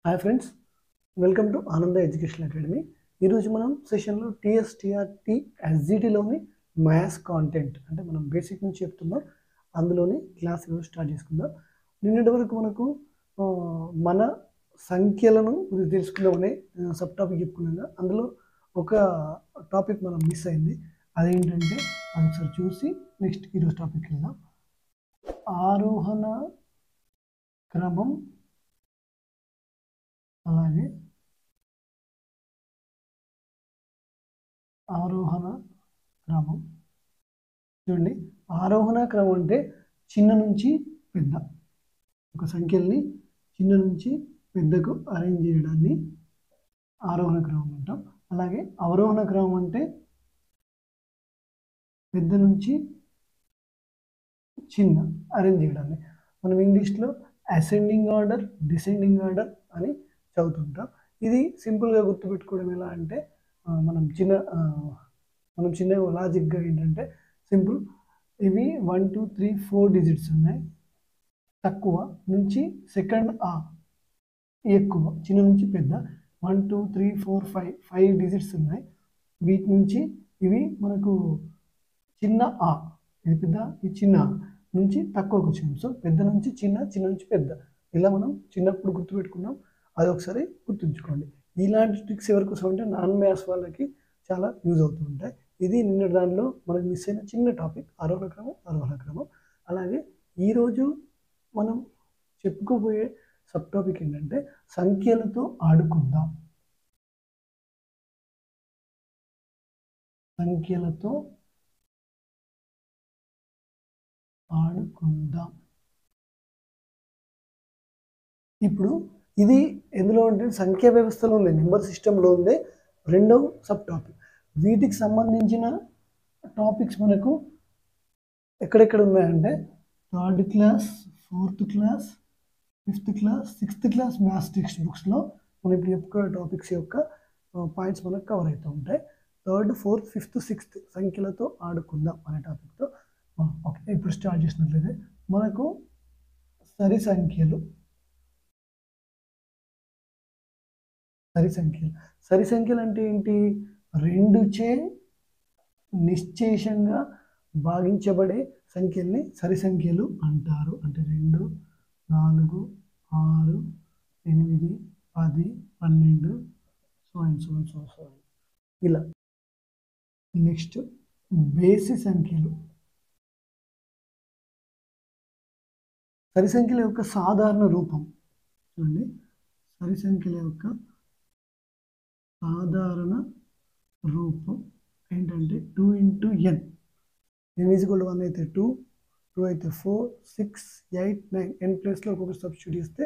Hi friends, welcome to ఆనంద education academy. ఈరోజు మనం సెషన్లో టీఎస్టీఆర్టీ ఎస్జిటిలోని మ్యాథ్స్ కాంటెంట్ అంటే మనం బేసిక్ నుంచి చెప్తున్నాం. అందులోని క్లాస్ ఈరోజు స్టార్ట్ చేసుకుందాం. నిన్నటి వరకు మనకు మన సంఖ్యలను గురించి తెలుసుకుందామని సబ్ టాపిక్ చెప్పుకున్నాగా అందులో ఒక టాపిక్ మనం మిస్ అయింది. అదేంటంటే అది ఒకసారి చూసి నెక్స్ట్ ఈరోజు టాపిక్ వెళ్దాం. ఆరోహణ క్రమం అలాగే ఆరోహణ క్రమం. చూడండి, ఆరోహణ క్రమం అంటే చిన్న నుంచి పెద్ద ఒక సంఖ్యల్ని చిన్న నుంచి పెద్దకు అరేంజ్ చేయడాన్ని ఆరోహణ క్రమం అంటాం. అలాగే అవరోహణ క్రమం అంటే పెద్ద నుంచి చిన్న అరేంజ్ చేయడాన్ని మనం ఇంగ్లీష్లో అసెండింగ్ ఆర్డర్, డిసెండింగ్ ఆర్డర్ అని చదువుతుంటాం. ఇది సింపుల్గా గుర్తుపెట్టుకోవడం ఎలా అంటే మనం చిన్న లాజిక్గా ఏంటంటే సింపుల్, ఇవి 1 2 3 4 డిజిట్స్ ఉన్నాయి. తక్కువ నుంచి సెకండ్ ఎక్కువ, చిన్న నుంచి పెద్ద 1 2 3 4 5 డిజిట్స్ ఉన్నాయి. వీటి నుంచి ఇవి మనకు చిన్న ఇది పెద్ద, ఈ చిన్న నుంచి తక్కువకు వచ్చినాం. సో పెద్ద నుంచి చిన్న, చిన్న నుంచి పెద్ద, ఇలా మనం చిన్నప్పుడు గుర్తుపెట్టుకున్నాం. అది ఒకసారి గుర్తుంచుకోండి. ఇలాంటి ట్రిక్స్ ఎవరికోసం అంటే నాన్ మ్యాథ్స్ వాళ్ళకి చాలా యూజ్ అవుతూ ఉంటాయి. ఇది నిన్న దానిలో మనకు మిస్ అయిన చిన్న టాపిక్ ఆరోహణ క్రమం, అవరోహణ క్రమం. అలాగే ఈరోజు మనం చెప్పుకోబోయే సబ్ టాపిక్ ఏంటంటే సంఖ్యలతో ఆడుకుందాం. సంఖ్యలతో ఆడుకుందాం. ఇప్పుడు ఇది ఎందులో అంటే సంఖ్యా వ్యవస్థలో ఉంది, నెంబర్ సిస్టంలో ఉంది, రెండవ సబ్ టాపిక్. వీటికి సంబంధించిన టాపిక్స్ మనకు ఎక్కడెక్కడ ఉన్నాయంటే 3rd class, 4th class, 5th class, 6th class maths text బుక్స్లో మనం ఇప్పుడు చెప్పుకునే టాపిక్స్ యొక్క పాయింట్స్ మనకు కవర్ అవుతూ ఉంటాయి. 3rd, 4th, 5th, 6th సంఖ్యలతో ఆడుకుందాం అనే టాపిక్తో ఓకే. ఇప్పుడు స్టార్ట్ చేసినట్లయితే మనకు సరి సంఖ్యలు. సరి సంఖ్యలు అంటే ఏంటి? 2చే నిశ్చేషంగా భాగించబడే సంఖ్యల్ని సరి సంఖ్యలు అంటారు. అంటే 2, 4, 6, 8, 10, 12 సో ఇలా. నెక్స్ట్ బేసి సంఖ్యలు. సరి సంఖ్యల యొక్క సాధారణ రూపం చూడండి. సరి సంఖ్యల యొక్క సాధారణ రూపం ఏంటంటే 2 × n. n = 1 అయితే 2, 2 అయితే 4, 6, 8, 9 n ప్లేస్లో ఒక్కొక్క సబ్స్టిట్యూట్ చేస్తే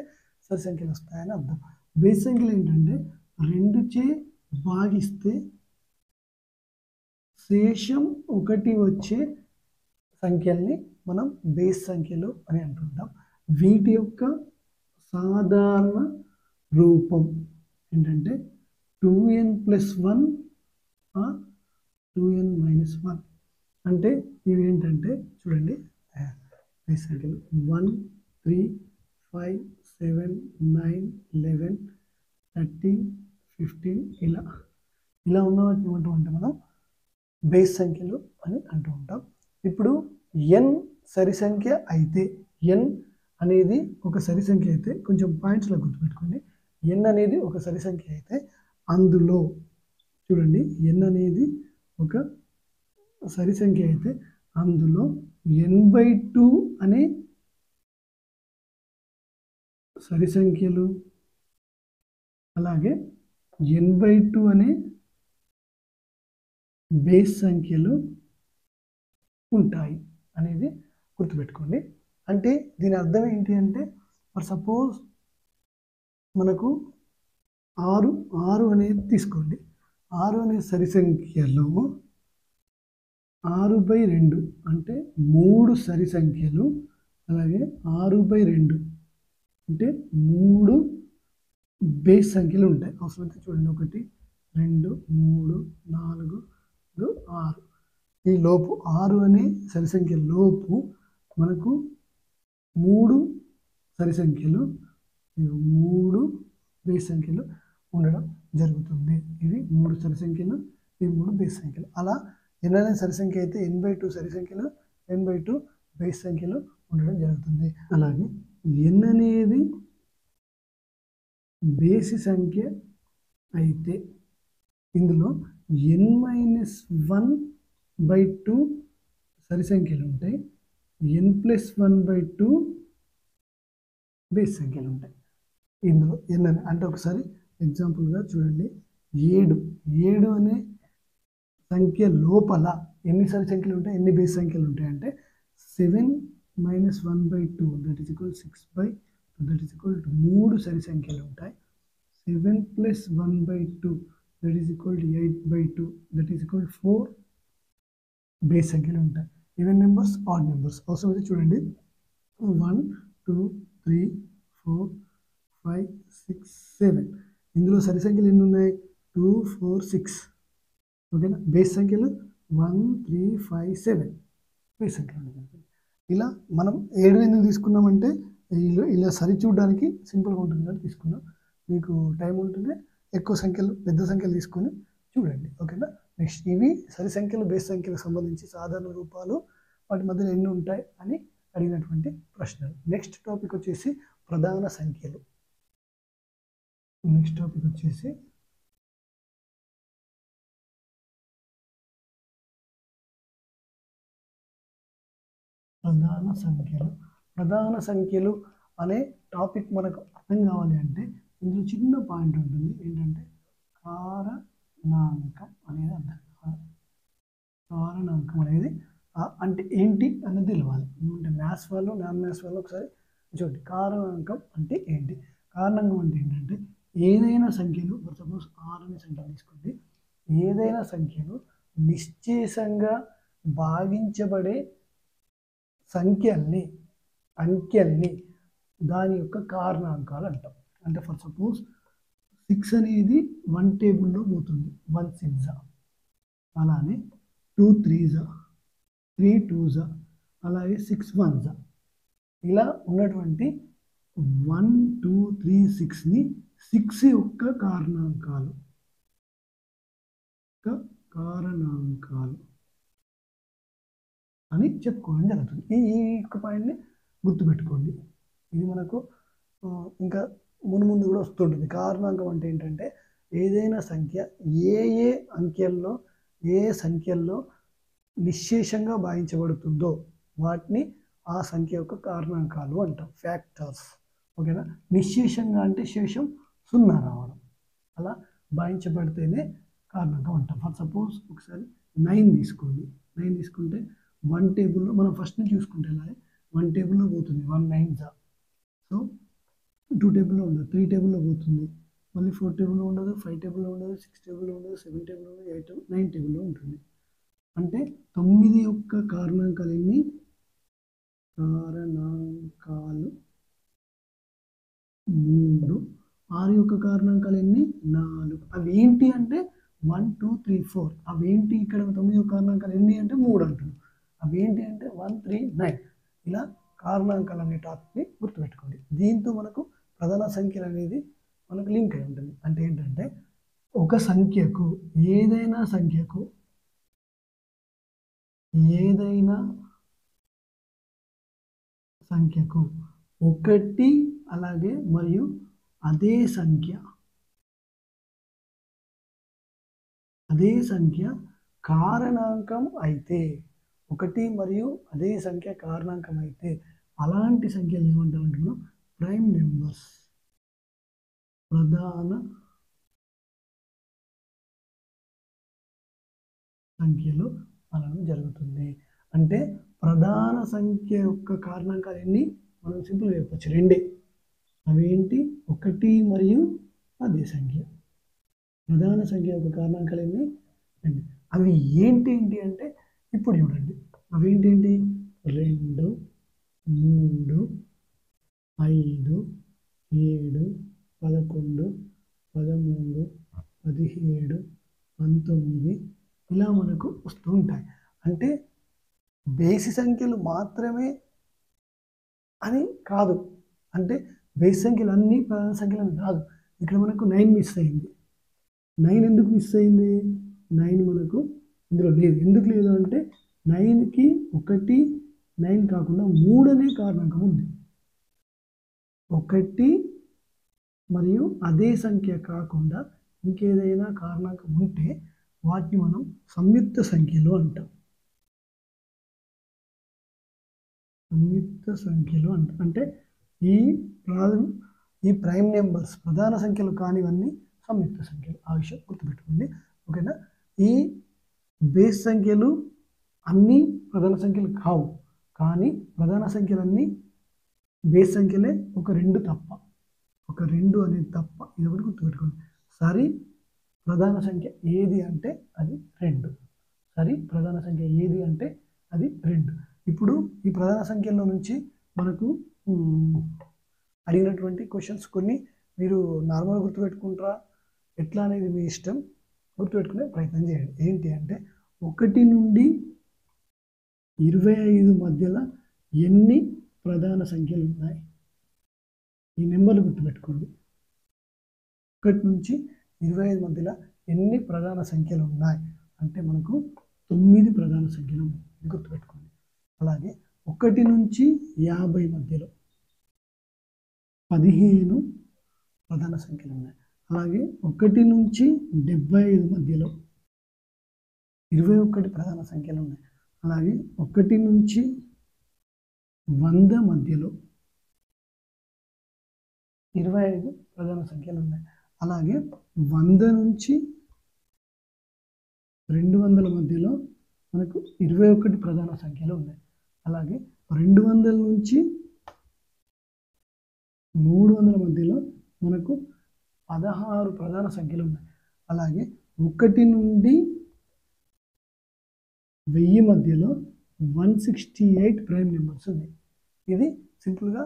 సరి సంఖ్యలు వస్తాయని అర్థం. బేస్ సంఖ్యలు ఏంటంటే 2చే భాగిస్తే శేషం 1 వచ్చే సంఖ్యల్ని మనం బేస్ సంఖ్యలు అని అంటుంటాం. వీటి యొక్క సాధారణ రూపం ఏంటంటే 2n + 1 2n - 1. అంటే ఇవి ఏంటంటే చూడండి, బేస్ సంఖ్యలు 1 3 5 7 9 11 13 15 ఇలా ఉన్న వాటిని ఏమంటామంటే మనం బేస్ సంఖ్యలు అని అంటూ ఉంటాం. ఇప్పుడు n సరి సంఖ్య అయితే, n అనేది ఒక సరి సంఖ్య అయితే, కొంచెం పాయింట్స్లో గుర్తుపెట్టుకోండి. n అనేది ఒక సరి సంఖ్య అయితే అందులో చూడండి, n అనేది ఒక సరి సంఖ్య అయితే అందులో n/2 అనే సరి సంఖ్యలు అలాగే n/2 అనే బేస్ సంఖ్యలు ఉంటాయి అనేది గుర్తుపెట్టుకోండి. అంటే దీని అర్థం ఏంటి అంటే, ఫర్ సపోజ్ మనకు 6 అనేది తీసుకోండి. 6 అనే సరి సంఖ్యలో 6/2 అంటే 3 సరి సంఖ్యలు, అలాగే 6/2 అంటే 3 బేస్ సంఖ్యలు ఉంటాయి. అవసరమైతే చూడండి, 1 2 3 4 5 6. ఈ లోపు 6 అనే సరి సంఖ్య లోపు మనకు 3 సరి సంఖ్యలు, 3 బేస్ సంఖ్యలు ఉండడం జరుగుతుంది. ఇవి 3 సరి సంఖ్యలు, ఇవి 3 బేస్ సంఖ్యలు. అలా n అనేది సరి సంఖ్య అయితే n/2 సరి సంఖ్యలు, n/2 బేస్ సంఖ్యలు ఉండడం జరుగుతుంది. అలాగే n అనేది బేసి సంఖ్య అయితే ఇందులో n-1/2 సరి సంఖ్యలు ఉంటాయి, n+1/2 బేస్ సంఖ్యలు ఉంటాయి. ఇందులో n అంటే ఒకసారి ఎగ్జాంపుల్గా చూడండి, 7 అనే సంఖ్య లోపల ఎన్ని సరి సంఖ్యలు ఉంటాయి, ఎన్ని బేస్ సంఖ్యలు ఉంటాయి అంటే 7 - 1/2 that is equal 6/2 that is equal to 3 సరి సంఖ్యలు ఉంటాయి. 7 + 1/2 that is equal to 8/2 that is equal 4 base సంఖ్యలు ఉంటాయి. ఈవెన్ నెంబర్స్, ఆడ్ నెంబర్స్ అవసరమైతే చూడండి, 1 2 3 4 5 6 7 ఇందులో సరి సంఖ్యలు ఎన్ని ఉన్నాయి, 2 4 6 ఓకేనా. బేస్ సంఖ్యలు 1 3 5 7 బేస్ సంఖ్యలు ఉంటాయి. ఇలా మనం 7 ఎందుకు తీసుకున్నామంటే ఇలా సరి చూడడానికి సింపుల్గా ఉంటుంది అని తీసుకున్నాం. మీకు టైం ఉంటుంది, ఎక్కువ సంఖ్యలు పెద్ద సంఖ్యలు తీసుకొని చూడండి, ఓకేనా. నెక్స్ట్ ఇవి సరి సంఖ్యలు బేస్ సంఖ్యలకు సంబంధించి సాధారణ రూపాలు, వాటి మధ్యలో ఎన్ని ఉంటాయి అని అడిగినటువంటి ప్రశ్నలు. నెక్స్ట్ టాపిక్ వచ్చేసి ప్రధాన సంఖ్యలు. నెక్స్ట్ టాపిక్ వచ్చేసి ప్రధాన సంఖ్యలు. ప్రధాన సంఖ్యలు అనే టాపిక్ మనకు అర్థం కావాలి అంటే ఇందులో చిన్న పాయింట్ ఉంటుంది, ఏంటంటే కారణాంకం అనేది అర్థం కావాలి. కారణాంకం అనేది అంటే ఏంటి అనేది తెలవాలి. అంటే మ్యాథ్స్ వాళ్ళు, నాన్ మ్యాథ్స్ వాళ్ళు ఒకసారి చూడండి, కారణాంకం అంటే ఏంటి. కారణాంకం అంటే ఏంటంటే ఏదైనా సంఖ్యలు, ఫర్ సపోజ్ 6 అనే సంఖ్య తీసుకోండి, ఏదైనా సంఖ్యలు నిశ్చేషంగా భాగించబడే సంఖ్యల్ని, అంకెల్ని దాని యొక్క కారణాంకాలు అంటాం. అంటే ఫర్ సపోజ్ 6 అనేది 1 టేబుల్లో పోతుంది, 1 6 అలానే 2 3 3 2 అలాగే 6 1 ఇలా ఉన్నటువంటి 1 2 3 6ని 6 యొక్క కారణాంకాలు అని చెప్పుకోవడం జరుగుతుంది. ఈ యొక్క పాయింట్ని గుర్తుపెట్టుకోండి. ఇది మనకు ఇంకా ముందు కూడా వస్తుంటుంది. కారణాంకం అంటే ఏంటంటే ఏదైనా సంఖ్య ఏ అంకెల్లో, ఏ సంఖ్యల్లో నిశ్శేషంగా భావించబడుతుందో వాటిని ఆ సంఖ్య యొక్క కారణాంకాలు అంటాం, ఫ్యాక్టర్స్, ఓకేనా. నిశ్శేషంగా అంటే శేషం 0 రావడం, అలా భావించబడితేనే కారణాంకం అంటాం. ఫర్ సపోజ్ ఒకసారి 9 తీసుకోండి. 9 తీసుకుంటే 1 టేబుల్లో మనం ఫస్ట్ నుంచి చూసుకుంటే అలాగే 1 టేబుల్లో పోతుంది, 1 9 సో 2 టేబుల్లో ఉండదు, 3 టేబుల్లో పోతుంది, మళ్ళీ 4 టేబుల్లో ఉండదు, 5 టేబుల్లో ఉండదు, 6 టేబుల్లో ఉండదు, 7 టేబుల్లో ఉండదు, 8 9 టేబుల్లో ఉంటుంది. అంటే 9 యొక్క కారణాంకాలు ఎన్ని, కారణాంకాలు 3, 6 యొక్క కారణాంకాలు ఎన్ని, 4. అవి ఏంటి అంటే 1 2 3 4. అవేంటి, ఇక్కడ 9 యొక్క కారణాంకాలు ఎన్ని అంటే 3 అంటున్నాం. అవేంటి అంటే 1 3 9. ఇలా కారణాంకాలు అనే టాపిక్ని గుర్తుపెట్టుకోండి. దీంతో మనకు ప్రధాన సంఖ్యలు అనేది మనకు లింక్ అయి ఉంటుంది. అంటే ఏంటంటే ఒక సంఖ్యకు, ఏదైనా సంఖ్యకు ఒకటి అలాగే మరియు అదే సంఖ్య కారణాంకం అయితే, ఒకటి మరియు అదే సంఖ్య కారణాంకం అయితే అలాంటి సంఖ్యలు ఏమంటారంటే మనం ప్రైమ్ నెంబర్స్, ప్రధాన సంఖ్యలు అనడం జరుగుతుంది. అంటే ప్రధాన సంఖ్య యొక్క కారణాంకాలు ఎన్ని, మనం సింపుల్గా చెప్పచ్చు, 2. అవేంటి, 1 మరియు అదే సంఖ్య. ప్రధాన సంఖ్య యొక్క కారణాంకాలు ఎన్ని, 2. అవి ఏంటి అంటే ఇప్పుడు చూడండి, అవేంటి, 2 3 5 7 11 13 17 19 ఇలా మనకు వస్తూ ఉంటాయి. అంటే బేసి సంఖ్యలు మాత్రమే అని కాదు, అంటే బేసి సంఖ్యలు అన్నీ ప్రధాన సంఖ్యలు కాదు. ఇక్కడ మనకు 9 మిస్ అయింది. 9 ఎందుకు మిస్ అయింది? 9 మనకు ఇందులో లేదు. ఎందుకు లేదు అంటే 9కి 1 9 కాకుండా 3 అనే కారణాంకం ఉంది. 1 మరియు అదే సంఖ్య కాకుండా ఇంకేదైనా కారణాంకం ఉంటే వాటిని మనం సంయుక్త సంఖ్యలు అంటాం. సంయుక్త సంఖ్యలు అంటే ఈ ప్రైమ్ నెంబర్స్ ప్రధాన సంఖ్యలు కానివన్నీ సంయుక్త సంఖ్యలు. ఆ విషయం గుర్తుపెట్టుకోండి. ఓకేనా? ఈ బేస్ సంఖ్యలు అన్నీ ప్రధాన సంఖ్యలు కావు, కానీ ప్రధాన సంఖ్యలన్నీ బేస్ సంఖ్యలే. ఒక 2 తప్ప, ఒక 2 అనేది తప్ప. ఇది ఒకటి గుర్తుపెట్టుకోండి. సరి ప్రధాన సంఖ్య ఏది అంటే అది 2. సరి ప్రధాన సంఖ్య ఏది అంటే అది 2. ఇప్పుడు ఈ ప్రధాన సంఖ్యల్లో నుంచి మనకు అడిగినటువంటి క్వశ్చన్స్ కొన్ని మీరు నార్మల్గా గుర్తుపెట్టుకుంటారా ఎట్లా అనేది మీ ఇష్టం. గుర్తుపెట్టుకునే ప్రయత్నం చేయండి. ఏంటి అంటే 1 నుండి 25 మధ్యలో ఎన్ని ప్రధాన సంఖ్యలు ఉన్నాయి? ఈ నెంబర్లు గుర్తుపెట్టుకోండి. 1 నుంచి 25 మధ్యలో ఎన్ని ప్రధాన సంఖ్యలు ఉన్నాయి అంటే మనకు 9 ప్రధాన సంఖ్యలు ఉన్నాయి. ఇది గుర్తుపెట్టుకోండి. అలాగే 1 నుంచి 50 మధ్యలో 15 ప్రధాన సంఖ్యలు ఉన్నాయి. అలాగే 1 నుంచి 75 మధ్యలో 21 ప్రధాన సంఖ్యలు ఉన్నాయి. అలాగే 1 నుంచి 100 మధ్యలో 25 ప్రధాన సంఖ్యలు ఉన్నాయి. అలాగే 100 నుంచి 200 మధ్యలో మనకు 21 ప్రధాన సంఖ్యలు ఉన్నాయి. అలాగే 200 నుంచి 300 మధ్యలో మనకు 16 ప్రధాన సంఖ్యలు ఉన్నాయి. అలాగే 1 నుండి 1000 మధ్యలో 168 ప్రైమ్ నెంబర్స్ ఉన్నాయి. ఇది సింపుల్గా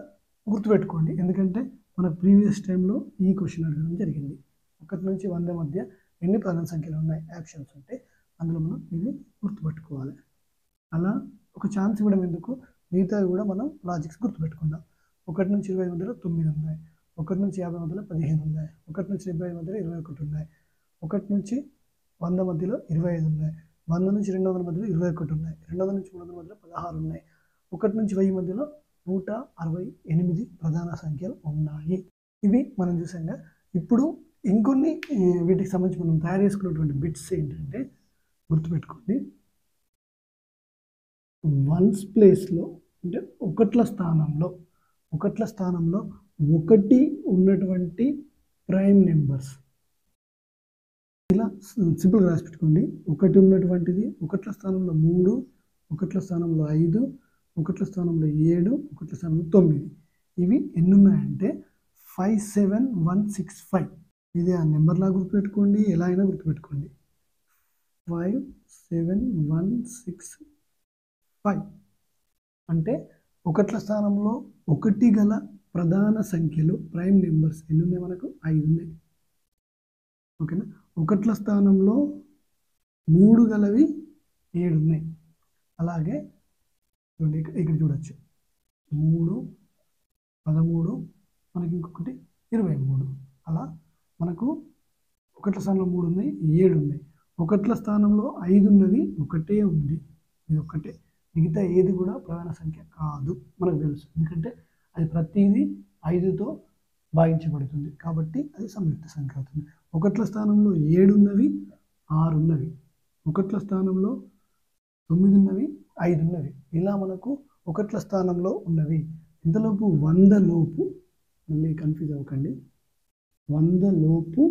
గుర్తుపెట్టుకోండి, ఎందుకంటే మన ప్రీవియస్ టైంలో ఈ క్వశ్చన్ అడగడం జరిగింది. 1 నుంచి 100 మధ్య ఎన్ని ప్రధాన సంఖ్యలు ఉన్నాయి యాక్షన్స్ ఉంటే అందులో మనం ఇది గుర్తుపెట్టుకోవాలి. అలా ఒక ఛాన్స్ ఇవ్వడం ఎందుకు, మిగతావి కూడా మనం లాజిక్స్ గుర్తుపెట్టుకుందాం. 1 నుంచి 25 మధ్యలో 9 ఉన్నాయి. 1 నుంచి 50 మధ్యలో 15 ఉన్నాయి. 1 నుంచి 75 మధ్యలో 21 ఉన్నాయి. 1 నుంచి 100 మధ్యలో 25 ఉన్నాయి. 100 నుంచి 200 మధ్యలో 21 ఉన్నాయి. 200 నుంచి 300 మధ్యలో 16 ఉన్నాయి. 1 నుంచి 1000 మధ్యలో 168 ప్రధాన సంఖ్యలు ఉన్నాయి. ఇవి మనం చూసాంగా. ఇప్పుడు ఇంకొన్ని వీటికి సంబంధించి మనం తయారు చేసుకున్నటువంటి బిట్స్ ఏంటంటే గుర్తుపెట్టుకోండి. వన్స్ ప్లేస్లో అంటే ఒకట్ల స్థానంలో 1 ఉన్నటువంటి ప్రైమ్ నెంబర్స్ ఇలా సింపుల్గా రాసి పెట్టుకోండి. 1 ఉన్నటువంటిది ఒకట్ల స్థానంలో 3, ఒకట్ల స్థానంలో 5, ఒకట్ల స్థానంలో 7, ఒకట్ల స్థానంలో 9. ఇవి ఎన్ని ఉన్నాయంటే 57165. ఇది ఆ నెంబర్లా గుర్తుపెట్టుకోండి, ఎలా అయినా గుర్తుపెట్టుకోండి. 57165 అంటే ఒకట్ల స్థానంలో 1 గల ప్రధాన సంఖ్యలు ప్రైమ్ నెంబర్స్ ఎన్ని ఉన్నాయి? మనకు 5 ఉన్నాయి. ఓకేనా? ఒకట్ల స్థానంలో 3 గలవి 7 ఉన్నాయి. అలాగే ఇక్కడ చూడొచ్చు 3, 13, మనకి ఇంకొకటి 23. అలా మనకు ఒకట్ల స్థానంలో 3 ఉన్నాయి, 7 ఉన్నాయి. ఒకట్ల స్థానంలో 5 ఉన్నది ఒకటే ఉంది, ఇది ఒకటే. మిగతా ఏది కూడా ప్రధాన సంఖ్య కాదు మనకు తెలుసు, ఎందుకంటే అది ప్రతిదీ 5తో భాగించబడుతుంది కాబట్టి అది సంయుక్త సంఖ్య అవుతుంది. ఒకట్ల స్థానంలో 7 ఉన్నవి, 6 ఉన్నవి. ఒకట్ల స్థానంలో 9 ఉన్నవి, 5 ఉన్నవి. ఇలా మనకు ఒకట్ల స్థానంలో ఉన్నవి ఇంతలోపు 100 లోపు, మళ్ళీ కన్ఫ్యూజ్ అవ్వకండి, 100 లోపు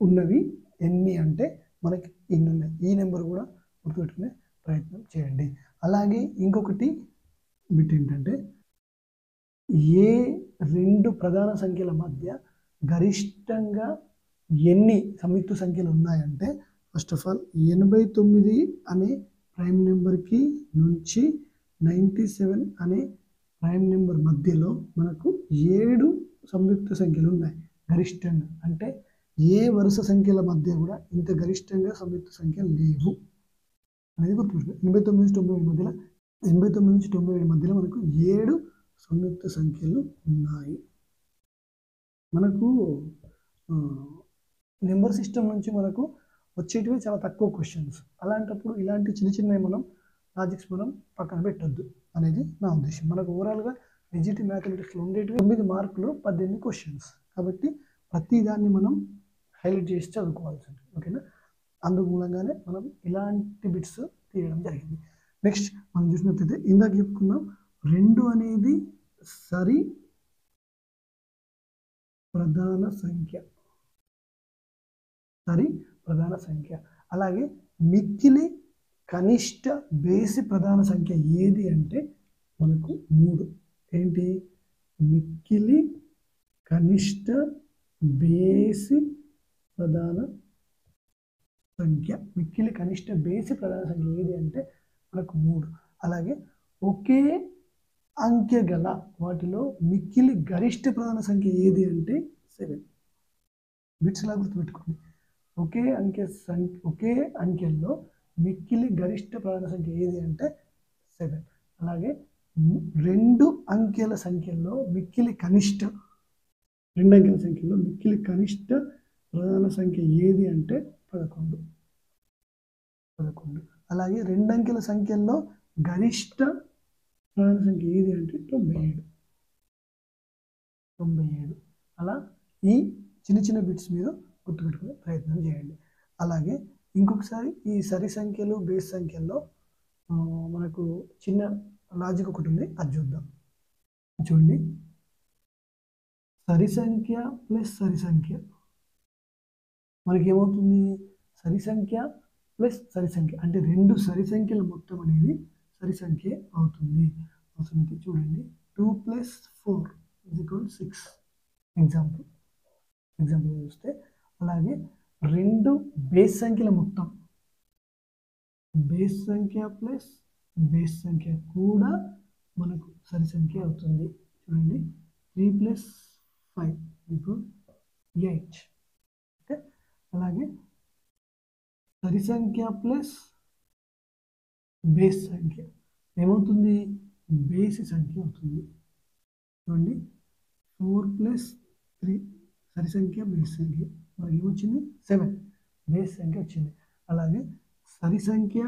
ఉన్నవి ఎన్ని అంటే మనకి ఇన్ని ఉన్నాయి. ఈ నెంబర్ కూడా గుర్తుపెట్టుకునే ప్రయత్నం చేయండి. అలాగే ఇంకొకటి బిట్ ఏంటంటే ఏ 2 ప్రధాన సంఖ్యల మధ్య గరిష్టంగా ఎన్ని సంయుక్త సంఖ్యలు ఉన్నాయంటే ఫస్ట్ ఆఫ్ ఆల్ 89 అనే ప్రైమ్ నెంబర్కి నుంచి 97 అనే ప్రైమ్ నెంబర్ మధ్యలో మనకు 7 సంయుక్త సంఖ్యలు ఉన్నాయి గరిష్టంగా. అంటే ఏ వరుస సంఖ్యల మధ్య కూడా ఇంత గరిష్టంగా సంయుక్త సంఖ్యలు లేవు అనేది గుర్తుపెట్టుకోండి. 89 నుంచి 97 మధ్యలో 89 నుంచి 97 మధ్యలో మనకు 7 సంయుక్త సంఖ్యలు ఉన్నాయి. మనకు నెంబర్ సిస్టమ్ నుంచి మనకు వచ్చేటివి చాలా తక్కువ క్వశ్చన్స్. అలాంటప్పుడు ఇలాంటి చిన్న చిన్నవి మనం లాజిక్స్ మనం పక్కన పెట్టొద్దు అనేది నా ఉద్దేశం. మనకు ఓవరాల్గా ఎన్జిటి మ్యాథమెటిక్స్లో ఉండేటివి 9 మార్కులు 18 క్వశ్చన్స్. కాబట్టి ప్రతి దాన్ని మనం హైలైట్ చేసి చదువుకోవాల్సింది. ఓకేనా? అందుకు మూలంగానే మనం ఇలాంటి బిట్స్ తీయడం జరిగింది. నెక్స్ట్ మనం చూసినట్లయితే ఇందాక చెప్పుకున్నాం 2 అనేది సరి ప్రధాన సంఖ్య. సరి ప్రధాన సంఖ్య. అలాగే మిక్కిలి కనిష్ట బేసి ప్రధాన సంఖ్య ఏది అంటే మనకు 3. ఏంటి? మిక్కిలి కనిష్ట బేసి ప్రధాన సంఖ్య. మిక్కిలి కనిష్ట బేసి ప్రధాన సంఖ్య ఏది అంటే మనకు 3. అలాగే ఒకే అంకె గల వాటిలో మిక్కిలి గరిష్ట ప్రధాన సంఖ్య ఏది అంటే 7. బిట్స్ లా గుర్తుపెట్టుకోండి. ఒకే అంకెల్లో మిక్కిలి గరిష్ట ప్రధాన సంఖ్య ఏది అంటే 7. అలాగే 2 అంకెల సంఖ్యల్లో మిక్కిలి కనిష్ట 2 అంకెల సంఖ్యలో మిక్కిలి కనిష్ట ప్రధాన సంఖ్య ఏది అంటే 11. అలాగే 2 అంకెల సంఖ్యల్లో గరిష్ట ప్రధాన సంఖ్య ఏది అంటే 97. అలా ఈ చిన్న చిన్న బిట్స్ మీరు గుర్తుపెట్టుకునే ప్రయత్నం చేయండి. అలాగే ఇంకొకసారి ఈ సరి సంఖ్యలు బేస్ సంఖ్యల్లో మనకు చిన్న లాజిక్ ఒకటి ఉంది, అది చూద్దాం. చూడండి, సరి సంఖ్య ప్లస్ సరి సంఖ్య మనకి ఏమవుతుంది? సరి సంఖ్య ప్లస్ సరి సంఖ్య అంటే 2 సరి సంఖ్యల మొత్తం అనేది సరి సంఖ్య అవుతుంది. చూడండి, 2 + 4 = 6 ఎగ్జాంపుల్ చూస్తే. అలాగే 2 బేస్ సంఖ్యల మొత్తం బేస్ సంఖ్య ప్లస్ బేస్ సంఖ్య కూడా మనకు సరి సంఖ్య అవుతుంది. చూడండి, 3 + 5 = 8. ఓకే. అలాగే సరి సంఖ్య ప్లస్ బేస్ సంఖ్య ఏమవుతుంది? బేసి సంఖ్య అవుతుంది. చూడండి, 4 + 3 సరి సంఖ్య బేస్ సంఖ్య మనకి ఏమొచ్చింది? 7 బేస్ సంఖ్య వచ్చింది. అలాగే సరి సంఖ్య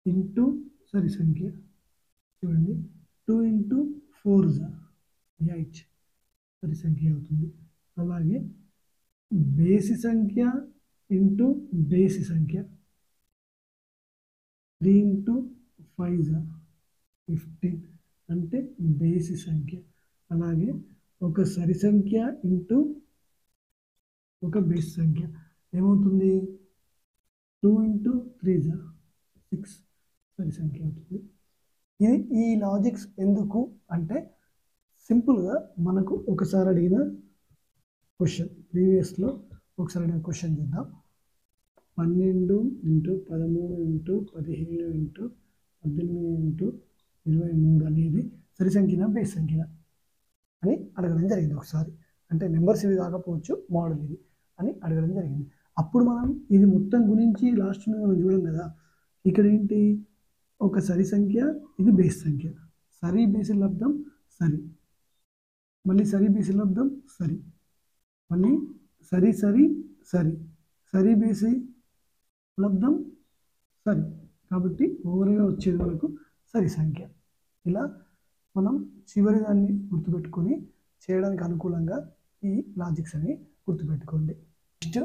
ఇంటూ సరి సంఖ్య చూడండి, 2 × 4 = 8 సరి సంఖ్య అవుతుంది. అలాగే బేసి సంఖ్య ఇంటూ బేసి సంఖ్య 3 × 5 = 15 అంటే బేసి సంఖ్య. అలాగే ఒక సరి సంఖ్య ఇంటూ ఒక బేసి సంఖ్య ఏమవుతుంది? 2 × 3 = 6 సరి సంఖ్య అవుతుంది. ఈ లాజిక్స్ ఎందుకు అంటే సింపుల్గా మనకు ఒకసారి అడిగిన క్వశ్చన్, ప్రీవియస్లో ఒకసారి అడిగిన క్వశ్చన్ చూద్దాం. 12 × 13 × 17 × 18 × 23 అనేది సరి సంఖ్యనా బేస్ సంఖ్యనా అని అడగడం జరిగింది ఒకసారి. అంటే నెంబర్స్ ఇవి కాకపోవచ్చు, మోడల్ ఇది అని అడగడం జరిగింది. అప్పుడు మనం ఇది మొత్తం గురించి లాస్ట్లో మనం చూడం కదా. ఇక్కడ ఏంటి? ఒక సరి సంఖ్య, ఇది బేస్ సంఖ్య, సరి బేసి లబ్దం సరి, మళ్ళీ సరి బేసి లబ్దం సరి, మళ్ళీ సరి సరి సరి, సరి బేసి లబ్దం సరి. కాబట్టి ఓవర్గా వచ్చేది మనకు సరి సంఖ్య. ఇలా మనం చివరి దాన్ని గుర్తుపెట్టుకొని చేయడానికి అనుకూలంగా ఈ లాజిక్స్ అని గుర్తుపెట్టుకోండి. నెక్స్ట్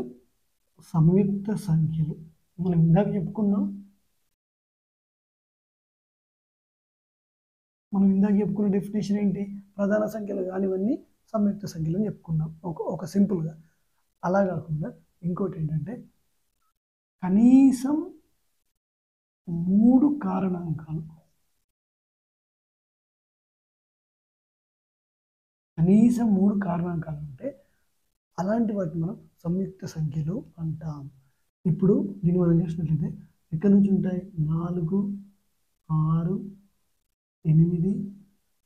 సంయుక్త సంఖ్యలు. మనం ఇందాక చెప్పుకున్న డెఫినేషన్ ఏంటి? ప్రధాన సంఖ్యలు కానివన్నీ సంయుక్త సంఖ్యలు అని చెప్పుకున్నాం ఒక సింపుల్గా. అలా కాకుండా ఇంకోటి ఏంటంటే కనీసం 3 కారణాంకాలు. కనీసం 3 కారణాంకాలు ఉంటే అలాంటి వాటిని మనం సంయుక్త సంఖ్యలు అంటాం. ఇప్పుడు దీన్ని మనం చేసినట్లయితే ఎక్కడి నుంచి ఉంటాయి? 4, 6, 8,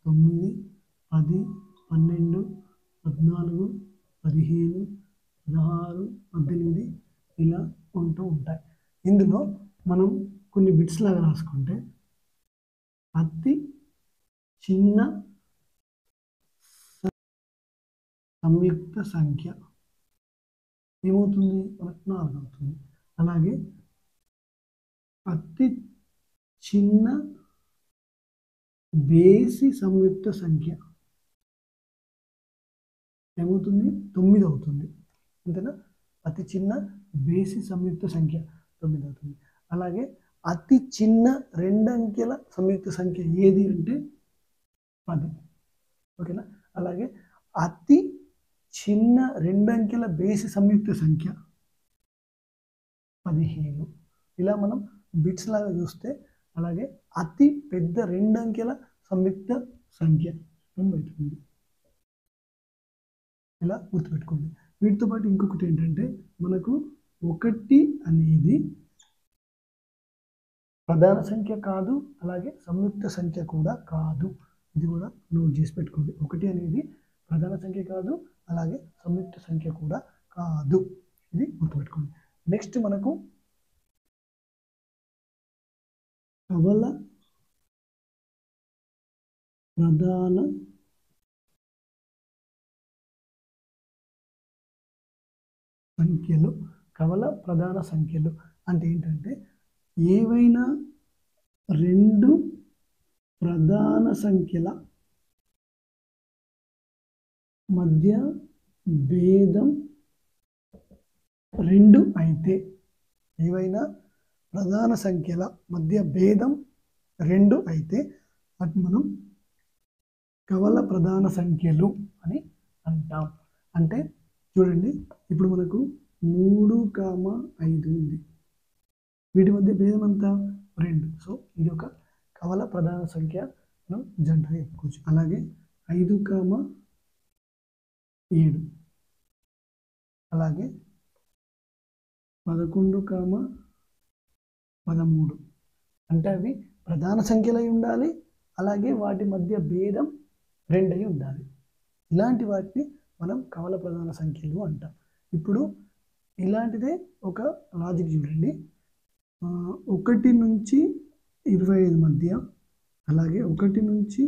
9, 10, 12, 14, 15, 16, 18 ఇలా ఉంటూ ఉంటాయి. ఇందులో మనం కొన్ని బిట్స్ లాగా రాసుకుంటే అతి చిన్న సంయుక్త సంఖ్య ఏమవుతుంది? మనకు 4 అవుతుంది. అలాగే అతి చిన్న బేసి సంయుక్త సంఖ్య ఏమవుతుంది? 9 అవుతుంది. అంతేనా? అతి చిన్న బేసి సంయుక్త సంఖ్య 9 అవుతుంది. అలాగే అతి చిన్న 2 అంకెల సంయుక్త సంఖ్య ఏది అంటే 10. ఓకేనా? అలాగే అతి చిన్న 2 అంకెల బేసి సంయుక్త సంఖ్య 15. ఇలా మనం బిట్స్ లాగా చూస్తే అలాగే అతి పెద్ద 2 అంకెల సంయుక్త సంఖ్య 99. ఇలా గుర్తుపెట్టుకోండి. వీటితో పాటు ఇంకొకటి ఏంటంటే మనకు 1 అనేది ప్రధాన సంఖ్య కాదు, అలాగే సంయుక్త సంఖ్య కూడా కాదు. ఇది కూడా నోట్ చేసి పెట్టుకోండి. 1 అనేది ప్రధాన సంఖ్య కాదు, అలాగే సంయుక్త సంఖ్య కూడా కాదు. ఇది గుర్తుపెట్టుకోండి. నెక్స్ట్ మనకు కవల ప్రధాన సంఖ్యలు. కవల ప్రధాన సంఖ్యలు అంటే ఏంటంటే ఏవైనా 2 ప్రధాన సంఖ్యల మధ్య భేదం 2 అయితే, ఏవైనా ప్రధాన సంఖ్యల మధ్య భేదం 2 అయితే వాటిని మనం కవల ప్రధాన సంఖ్యలు అని అంటాం. అంటే చూడండి, ఇప్పుడు మనకు 3,5 ఉంది. వీటి మధ్య భేదం ఎంత? 2. సో ఇది ఒక కవల ప్రధాన సంఖ్య జంటగా చెప్పుకోవచ్చు. అలాగే 5,7, అలాగే 11,13 అంటే అవి ప్రధాన సంఖ్యలై ఉండాలి, అలాగే వాటి మధ్య భేదం 2 అయి ఉండాలి. ఇలాంటి వాటిని మనం కవల ప్రధాన సంఖ్యలు అంటాం. ఇప్పుడు ఇలాంటిదే ఒక లాజిక్ చూడండి. 1 నుంచి 25 మధ్య, అలాగే 1 నుంచి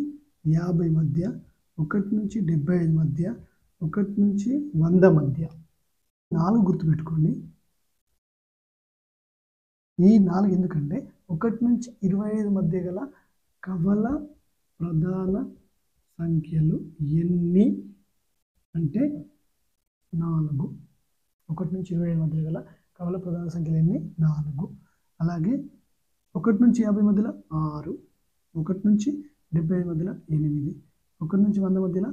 50 మధ్య, 1 నుంచి 75 మధ్య, 1 నుంచి 100 మధ్య. 4 గుర్తుపెట్టుకోండి. ఈ 4 ఎందుకంటే 1 నుంచి 25 మధ్య గల కవల ప్రధాన సంఖ్యలు ఎన్ని అంటే 4. 1 నుంచి 25 మధ్య గల కవల ప్రధాన సంఖ్యలు ఎన్ని? 4. అలాగే 1 నుంచి 50 మధ్యలో 6, 1 నుంచి 75 మధ్యలో 8, 1 నుంచి 100 మధ్యలో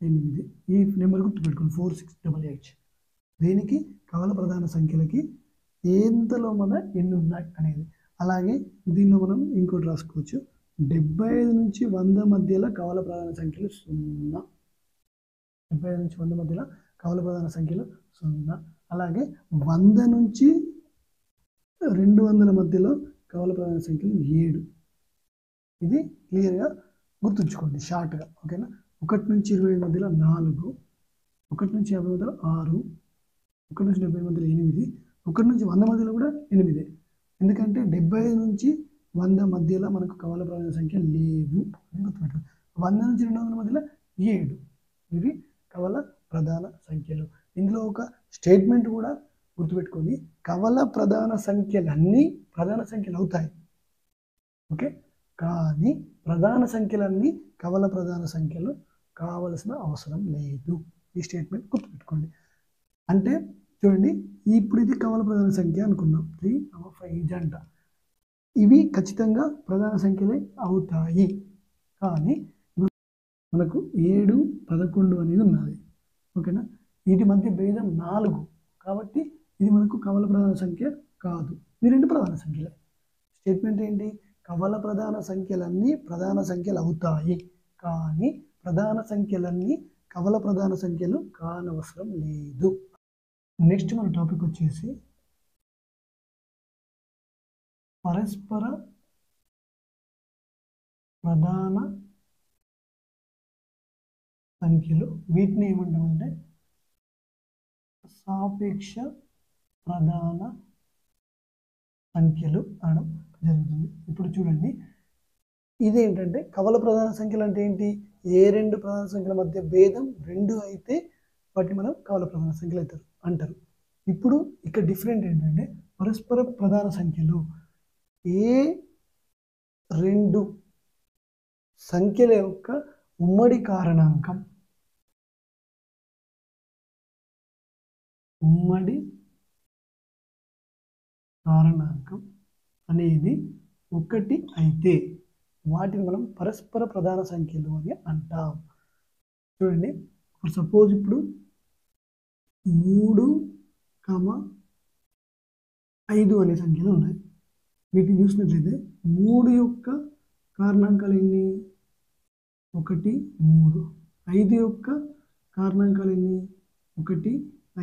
8. ఈ నెంబర్ గుర్తుపెట్టుకోండి, 4688. దీనికి కవల ప్రధాన సంఖ్యలకి ఎంతలో మన ఎన్ని ఉన్నాయి అనేది. అలాగే దీనిలో మనం ఇంకోటి రాసుకోవచ్చు, 75 నుంచి 100 మధ్యలో కవల ప్రధాన సంఖ్యలు 0. 75 నుంచి 100 మధ్యలో కవల ప్రధాన సంఖ్యలు 0. అలాగే 100 నుంచి 200 మధ్యలో కవల ప్రధాన సంఖ్యలు 7. ఇది క్లియర్గా గుర్తుంచుకోండి షార్ట్గా. ఓకేనా? 1 నుంచి 25 మధ్యలో 4, 1 నుంచి 50 మధ్యలో 6, 1 నుంచి 70 మధ్యలో 8, 1 నుంచి 100 మధ్యలో కూడా 8. ఎందుకంటే 75 నుంచి 100 మధ్యలో మనకు కవల ప్రధాన సంఖ్య లేవు అని గుర్తుపెట్టుకోండి. 100 నుంచి 200 మధ్యలో 7. ఇవి కవల ప్రధాన సంఖ్యలు. ఇందులో ఒక స్టేట్మెంట్ కూడా గుర్తుపెట్టుకోండి, కవల ప్రధాన సంఖ్యలన్నీ ప్రధాన సంఖ్యలు అవుతాయి. ఓకే, కానీ ప్రధాన సంఖ్యలన్నీ కవల ప్రధాన సంఖ్యలు కావలసిన అవసరం లేదు. ఈ స్టేట్మెంట్ గుర్తుపెట్టుకోండి. అంటే చూడండి, ఇప్పుడు ఇది కవల ప్రధాన సంఖ్య అనుకున్నాం, 3, 5 జంట. ఇవి ఖచ్చితంగా ప్రధాన సంఖ్యలే అవుతాయి. కానీ మనకు 7, 11 అనేది ఉన్నది. ఓకేనా? వీటి మధ్య భేదం 4, కాబట్టి ఇది మనకు కవల ప్రధాన సంఖ్య కాదు. ఈ 2 ప్రధాన సంఖ్యలే. స్టేట్మెంట్ ఏంటి? కవల ప్రధాన సంఖ్యలన్నీ ప్రధాన సంఖ్యలు అవుతాయి, కానీ ప్రధాన సంఖ్యలన్నీ కవల ప్రధాన సంఖ్యలు కానవసరం లేదు. నెక్స్ట్ మన టాపిక్ వచ్చేసి పరస్పర ప్రధాన సంఖ్యలు. వీటిని ఏమంటామంటే సాపేక్ష ప్రధాన సంఖ్యలు అనడం జరుగుతుంది. ఇప్పుడు చూడండి, ఇదేంటంటే కవల ప్రధాన సంఖ్యలు అంటే ఏంటి? ఏ 2 ప్రధాన సంఖ్యల మధ్య భేదం 2 అయితే వాటిని మనం కవల ప్రధాన సంఖ్యలు అంటారు. ఇప్పుడు ఇక్కడ డిఫరెంట్ ఏంటంటే పరస్పర ప్రధాన సంఖ్యలు ఏ రెండు సంఖ్యల యొక్క ఉమ్మడి కారణాంకం అనేది 1 అయితే వాటిని మనం పరస్పర ప్రధాన సంఖ్యలు అని అంటాం. చూడండి, ఫర్ సపోజ్ ఇప్పుడు 3, 5 అనే సంఖ్యలు ఉన్నాయి. వీటిని చూసినట్లయితే 3 యొక్క కారణాంకాలు ఎన్ని? 1, 3. 5 యొక్క కారణాంకాలు ఎన్ని? 1,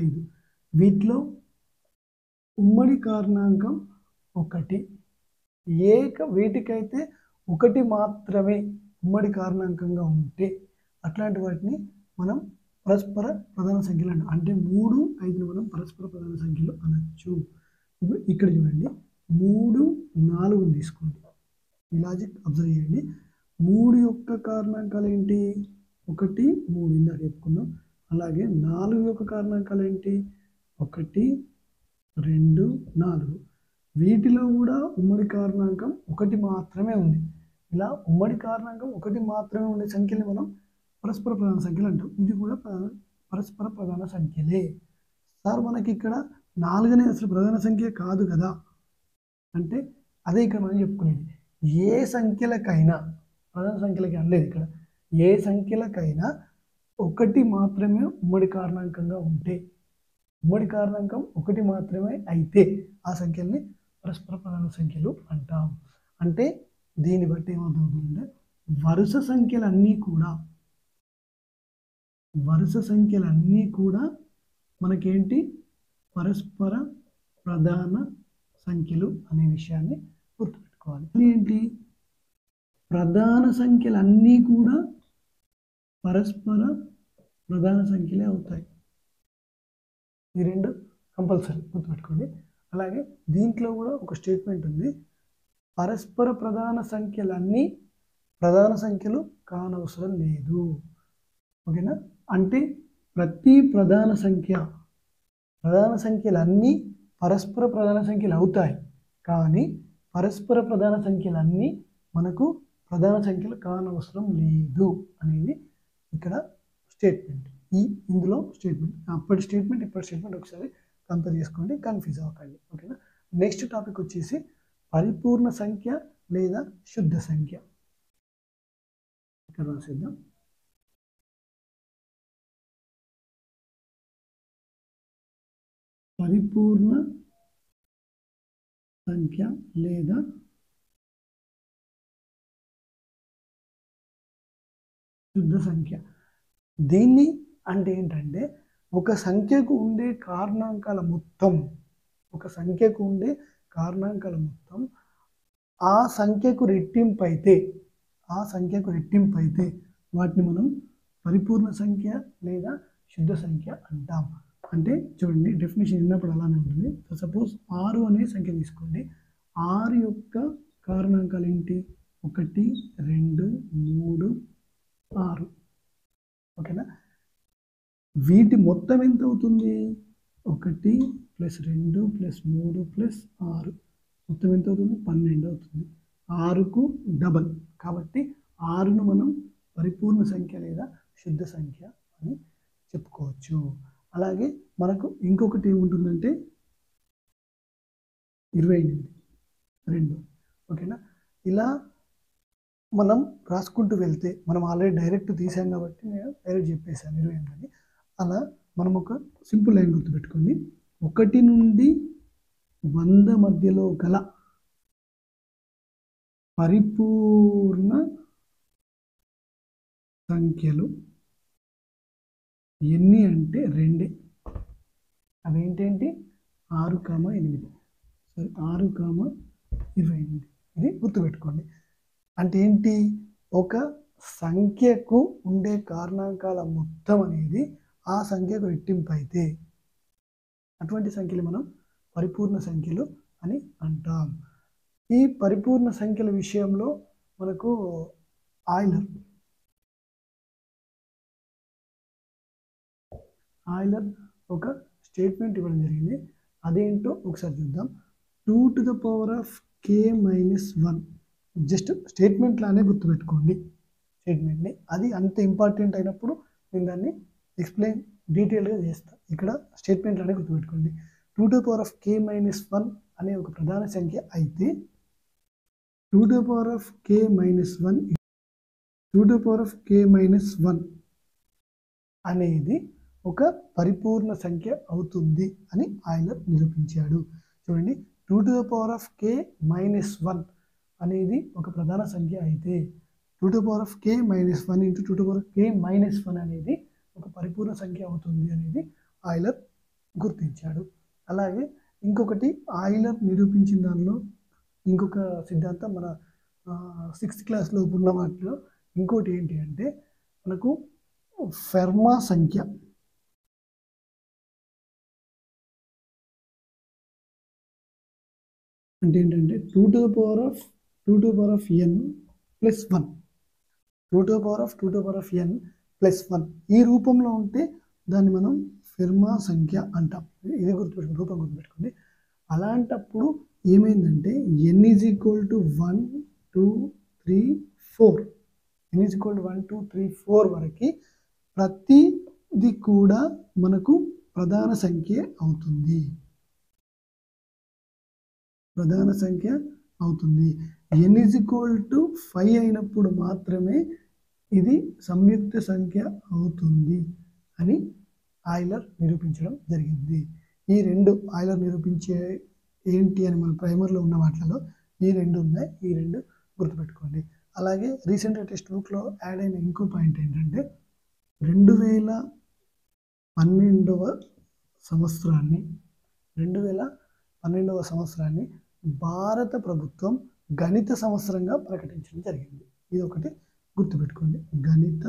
5. వీటిలో ఉమ్మడి కారణాంకం 1. వీటికైతే 1 మాత్రమే ఉమ్మడి కారణాంకంగా ఉంటే అట్లాంటి వాటిని మనం పరస్పర ప్రధాన సంఖ్యలు అంటాం. అంటే 3, 5ని మనం పరస్పర ప్రధాన సంఖ్యలు అనొచ్చు. ఇప్పుడు ఇక్కడ చూడండి, 3, 4ని తీసుకోండి. ఈ లాజిక్ అబ్జర్వ్ చేయండి. 3 యొక్క కారణాంకాలు ఏంటి? 1, 3 ఇందాక చెప్పుకున్నాం. అలాగే 4 యొక్క కారణాంకాలు ఏంటి? 1, 2, 4. వీటిలో కూడా ఉమ్మడి కారణాంకం 1 మాత్రమే ఉంది. ఇలా ఉమ్మడి కారణాంకం 1 మాత్రమే ఉండే సంఖ్యని మనం పరస్పర ప్రధాన సంఖ్యలు అంటాం. ఇది కూడా పరస్పర ప్రధాన సంఖ్యలే. సార్ మనకి ఇక్కడ 4 అనేది అసలు ప్రధాన సంఖ్య కాదు కదా అంటే అదే ఇక్కడ మనం చెప్పుకునేది. ఏ సంఖ్యలకైనా ప్రధాన సంఖ్యలకి అనలేదు ఇక్కడ. ఏ సంఖ్యలకైనా 1 మాత్రమే ఉమ్మడి కారణాంకంగా ఉంటే, ఉమ్మడి కారణాంకం 1 మాత్రమే అయితే ఆ సంఖ్యల్ని పరస్పర ప్రధాన సంఖ్యలు అంటాం. అంటే దీన్ని బట్టి ఏమవుతుందంటే వరుస సంఖ్యలన్నీ కూడా మనకేంటి? పరస్పర ప్రధాన సంఖ్యలు అనే విషయాన్ని గుర్తుపెట్టుకోవాలి. ఏంటి? ప్రధాన సంఖ్యలన్నీ కూడా పరస్పర ప్రధాన సంఖ్యలే అవుతాయి. ఈ రెండు కంపల్సరీ గుర్తుపెట్టుకోండి. అలాగే దీంట్లో కూడా ఒక స్టేట్మెంట్ ఉంది, పరస్పర ప్రధాన సంఖ్యలన్నీ ప్రధాన సంఖ్యలు కానవసరం లేదు. ఓకేనా? అంటే ప్రతి ప్రధాన సంఖ్యలన్నీ పరస్పర ప్రధాన సంఖ్యలు అవుతాయి, కానీ పరస్పర ప్రధాన సంఖ్యలన్నీ మనకు ప్రధాన సంఖ్యలు కానవసరం లేదు అనేది ఇక్కడ స్టేట్మెంట్. ఇందులో స్టేట్మెంట్, అప్పటి స్టేట్మెంట్ ఇప్పటి స్టేట్మెంట్ ఒకసారి కంపేర్ చేసుకోండి, కన్ఫ్యూజ్ అవ్వకండి. ఓకేనా? నెక్స్ట్ టాపిక్ వచ్చేసి పరిపూర్ణ సంఖ్య లేదా శుద్ధ సంఖ్య. ఇక్కడ రాసేద్దాం. పరిపూర్ణ సంఖ్య లేదా శుద్ధ సంఖ్య. దీన్ని అంటే ఏంటంటే ఒక సంఖ్యకు ఉండే కారణాంకాల మొత్తం ఆ సంఖ్యకు రెట్టింపు అయితే వాటిని మనం పరిపూర్ణ సంఖ్య లేదా శుద్ధ సంఖ్య అంటాం. అంటే చూడండి, డెఫినేషన్ విన్నప్పుడు అలానే ఉంటుంది. సపోజ్ 6 అనే సంఖ్య తీసుకోండి. 6 యొక్క కారణాంకాలు ఏంటి? 1, 2, 3, 6. ఓకేనా? వీటి మొత్తం ఎంత అవుతుంది? 1 + 2 + 3 + 6 మొత్తం ఎంత అవుతుంది? 12 అవుతుంది. 6కు డబల్. కాబట్టి 6ను మనం పరిపూర్ణ సంఖ్య లేదా శుద్ధ సంఖ్య అని చెప్పుకోవచ్చు. అలాగే మనకు ఇంకొకటి ఏముంటుందంటే 28. ఓకేనా? ఇలా మనం రాసుకుంటూ వెళ్తే, మనం ఆల్రెడీ డైరెక్ట్ తీసాం కాబట్టి నేను డైరెక్ట్ చెప్పేశాను 28 అని. అలా మనం ఒక సింపుల్ లైన్ గుర్తుపెట్టుకోండి. 1 నుండి 100 మధ్యలో గల పరిపూర్ణ సంఖ్యలు ఎన్ని అంటే 2. అవేంటేంటి? 6, 8. సరే, 6, 28. ఇది గుర్తుపెట్టుకోండి. అంటే ఏంటి? ఒక సంఖ్యకు ఉండే కారణాంకాల మొత్తం అనేది ఆ సంఖ్యకు రెట్టింపు అయితే అటువంటి సంఖ్యలు మనం పరిపూర్ణ సంఖ్యలు అని అంటాం. ఈ పరిపూర్ణ సంఖ్యల విషయంలో మనకు ఆయిలర్ ఒక స్టేట్మెంట్ ఇవ్వడం జరిగింది. అదేంటో ఒకసారి చూద్దాం. 2 to the power of k minus 1 just statement లానే గుర్తుపెట్టుకోండి స్టేట్మెంట్ని. అది అంత ఇంపార్టెంట్ అయినప్పుడు నేను దాన్ని ఎక్స్ప్లెయిన్ డీటెయిల్గా చేస్తాను. ఇక్కడ స్టేట్మెంట్ లానే గుర్తుపెట్టుకోండి. 2 to the power of k minus 1 అనే ఒక ప్రధాన సంఖ్య అయితే 2 to the power of k minus 1 2 to the power of k minus 1 అనేది ఒక పరిపూర్ణ సంఖ్య అవుతుంది అని ఆయిలర్ నిరూపించాడు. చూడండి, 2 to the power of k minus 1 అనేది ఒక ప్రధాన సంఖ్య అయితే 2 to the power of k minus 1 into 2 to the power of k minus 1 అనేది ఒక పరిపూర్ణ సంఖ్య అవుతుంది అనేది ఆయిలర్ గుర్తించాడు. అలాగే ఇంకొకటి ఆయిలర్ నిరూపించిన దానిలో ఇంకొక సిద్ధాంతం మన 6th క్లాస్లో ఉన్న వాటిలో ఇంకోటి ఏంటి అంటే మనకు ఫెర్మా సంఖ్య అంటే ఏంటంటే 2 to the power of n plus 1 2 to the power of n plus 1 ఈ రూపంలో ఉంటే దాన్ని మనం ఫెర్మా సంఖ్య అంటాం. ఇది గుర్తుపెట్టుకోండి, రూపం గుర్తుపెట్టుకోండి. అలాంటప్పుడు ఏమైందంటే n is equal to 1 2 3 4 n is equal to 1 2 3 4 వరకు ప్రతిది కూడా మనకు ప్రధాన సంఖ్య అవుతుంది. ప్రధాన సంఖ్య అవుతుంది. n is equal to 5 అయినప్పుడు మాత్రమే ఇది సంయుక్త సంఖ్య అవుతుంది అని ఆయిలర్ నిరూపించడం జరిగింది. ఈ రెండు ఆయిలర్ నిరూపించే ఏంటి అని మన ప్రైమర్లో ఉన్న వాటిలో ఈ రెండు ఉన్నాయి. ఈ రెండు గుర్తుపెట్టుకోండి. అలాగే రీసెంట్గా టెక్స్ట్ బుక్లో యాడ్ అయిన ఇంకో పాయింట్ ఏంటంటే 2012వ సంవత్సరాన్ని భారత ప్రభుత్వం గణిత సంవత్సరంగా ప్రకటించడం జరిగింది. ఇది ఒకటి గుర్తుపెట్టుకోండి. గణిత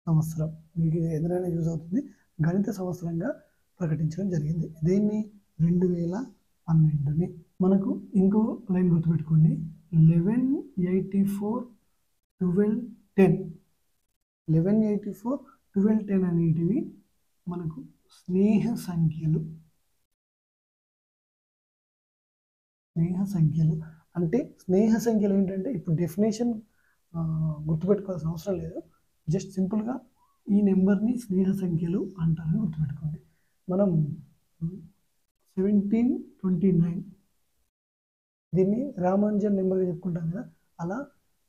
సంవత్సరం మీకు ఎదురైనా యూజ్ అవుతుంది. గణిత సంవత్సరంగా ప్రకటించడం జరిగింది. దీన్ని 2012ని. మనకు ఇంకో లైన్ గుర్తుపెట్టుకోండి. 1184 1210 1184 1210 అనేటివి మనకు స్నేహ సంఖ్యలు. అంటే స్నేహ సంఖ్యలు ఏంటంటే ఇప్పుడు డెఫినేషన్ గుర్తుపెట్టుకోవాల్సిన అవసరం లేదు. జస్ట్ సింపుల్గా ఈ నెంబర్ని స్నేహ సంఖ్యలు అంటారని గుర్తుపెట్టుకోండి. మనం 1729 దీన్ని రామానుజన్ నెంబర్గా చెప్పుకుంటాం కదా, అలా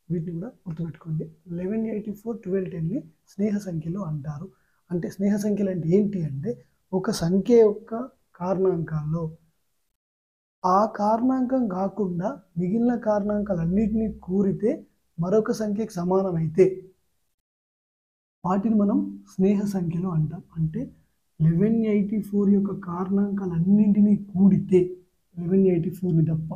వీటిని కూడా గుర్తుపెట్టుకోండి. 1184 1210ని స్నేహ సంఖ్యలు అంటారు. అంటే స్నేహ సంఖ్యలు అంటే ఏంటి అంటే ఒక సంఖ్య యొక్క కారణాంకాల్లో ఆ కారణాంకం కాకుండా మిగిలిన కారణాంకాలన్నింటినీ కూరితే మరొక సంఖ్యకి సమానమైతే వాటిని మనం స్నేహ సంఖ్యలు అంటాం. అంటే 1184 యొక్క కారణాంకాలన్నింటినీ కూడితే 1184ని తప్ప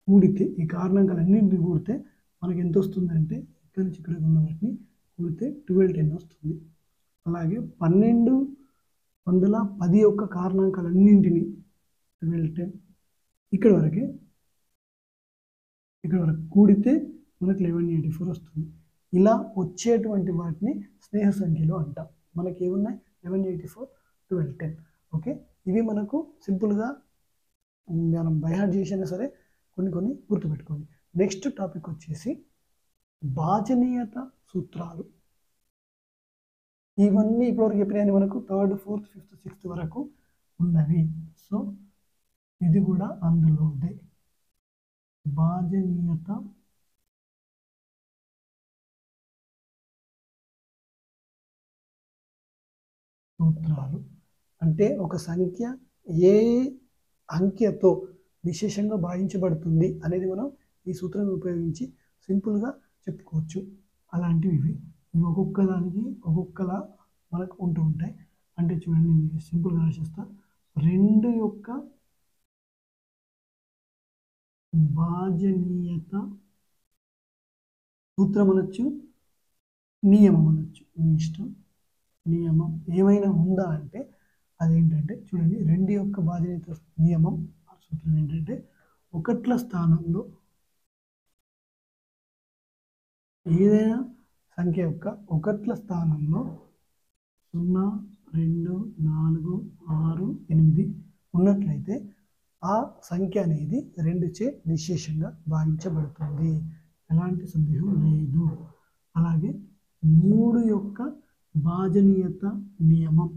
కూడితే ఈ కారణాంకాలన్నింటినీ కూడితే మనకి ఎంత వస్తుందంటే ఇక్కడి నుంచి ఇక్కడ ఉన్న వాటిని కూడితే 1210 వస్తుంది. అలాగే 1210 యొక్క కారణాంకాలన్నింటినీ 1210 ఇక్కడ వరకు కూడితే మనకి 1184 వస్తుంది. ఇలా వచ్చేటువంటి వాటిని స్నేహ సంఖ్యలు అంటాం. మనకి ఏమున్నాయి 1184 1210. ఓకే, ఇవి మనకు సింపుల్గా మనం బైహార్ట్ చేసినా సరే కొన్ని గుర్తుపెట్టుకోండి. నెక్స్ట్ టాపిక్ వచ్చేసి భాజనీయత సూత్రాలు. ఇవన్నీ ఇప్పటివరకు చెప్పినాయని మనకు 3rd 4th 5th 6th వరకు ఉన్నవి. సో ఇది కూడా అందులోదే. భాజనీయత సూత్రాలు అంటే ఒక సంఖ్య ఏ అంకెతో విశేషంగా భావించబడుతుంది అనేది మనం ఈ సూత్రాన్ని ఉపయోగించి సింపుల్గా చెప్పుకోవచ్చు. అలాంటివి ఇవి ఒక్కొక్క దానికి ఒక్కొక్కలా మనకు ఉంటూ ఉంటాయి. అంటే చూడండి, నేను సింపుల్గా రాసేస్తా. 2 యొక్క భాజనీయత సూత్రం అనొచ్చు, నియమం అనొచ్చు, మీ ఇష్టం. నియమం ఏమైనా ఉందా అంటే అదేంటంటే చూడండి, 2 యొక్క భాజనీయత నియమం సూత్రం ఏంటంటే 1ల స్థానంలో ఏదైనా సంఖ్య యొక్క ఒకట్ల స్థానంలో 0, 2, 4, 6, 8 ఉన్నట్లయితే ఆ సంఖ్య అనేది 2చే నిశ్శేషంగా భాగించబడుతుంది. ఎలాంటి సందేహం లేదు. అలాగే 3 యొక్క భాజనీయత నియమం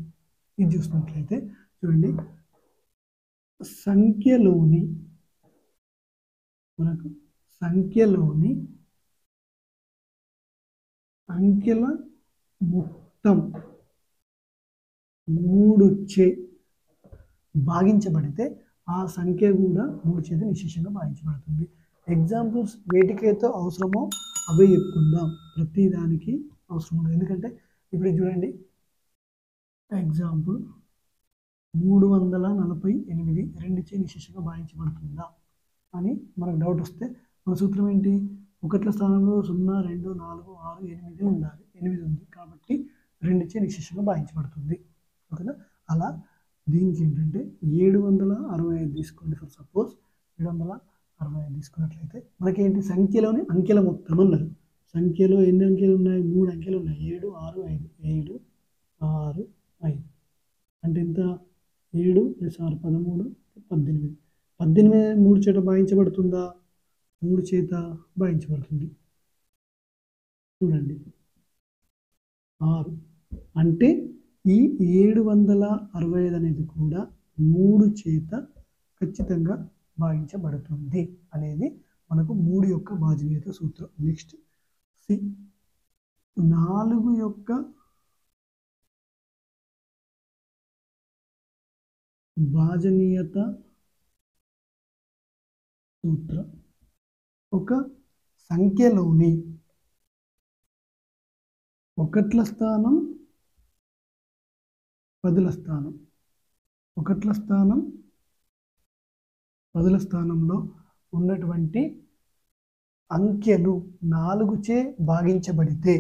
ఇది చూసినట్లయితే చూడండి, సంఖ్యలోని అంకెల మొత్తం 3చే భాగించబడితే ఆ సంఖ్య కూడా 3 చేత నిశ్శేషంగా భాగించబడుతుంది. ఎగ్జాంపుల్స్ వేటికైతే అవసరమో అవే చెప్పుకుందాం. ప్రతి దానికి అవసరం ఉండదు. ఎందుకంటే ఇప్పుడు చూడండి, ఎగ్జాంపుల్ 348 2చే నిశ్శేషంగా భాగించబడుతుందా అని మనకు డౌట్ వస్తే మన సూత్రం ఏంటి? ఒకట్ల స్థానంలో 0, 2, 4, 6, 8 ఉండాలి. 8 ఉంది కాబట్టి 2చే నిశ్శేషంగా భాగించబడుతుంది. ఓకేనా? అలా దీనికి ఏంటంటే 765 తీసుకోండి. ఫర్ సపోజ్ 765 తీసుకున్నట్లయితే మనకేంటి? సంఖ్యలోని అంకెల మొత్తం అన్నారు. సంఖ్యలో ఎన్ని అంకెలు ఉన్నాయి? 3 అంకెలు ఉన్నాయి. 7, 6, 5 7, 6, 5 అంటే ఎంత? 7 + 6 13 18. 18 3 చేత భాగించబడుతుందా? 3 చేత భాగించబడుతుంది. చూడండి 6 అంటే ఈ 765 అనేది కూడా 3 చేత ఖచ్చితంగా భాగించబడుతుంది అనేది మనకు 3 యొక్క భాజనీయత సూత్రం. నెక్స్ట్ 4 యొక్క భాజనీయత సూత్రం. ఒక సంఖ్యలోని ఒకట్ల స్థానం, పదుల స్థానం, ఒకట్ల స్థానం, పదుల స్థానంలో ఉన్నటువంటి అంకెలు 4చే భాగించబడితే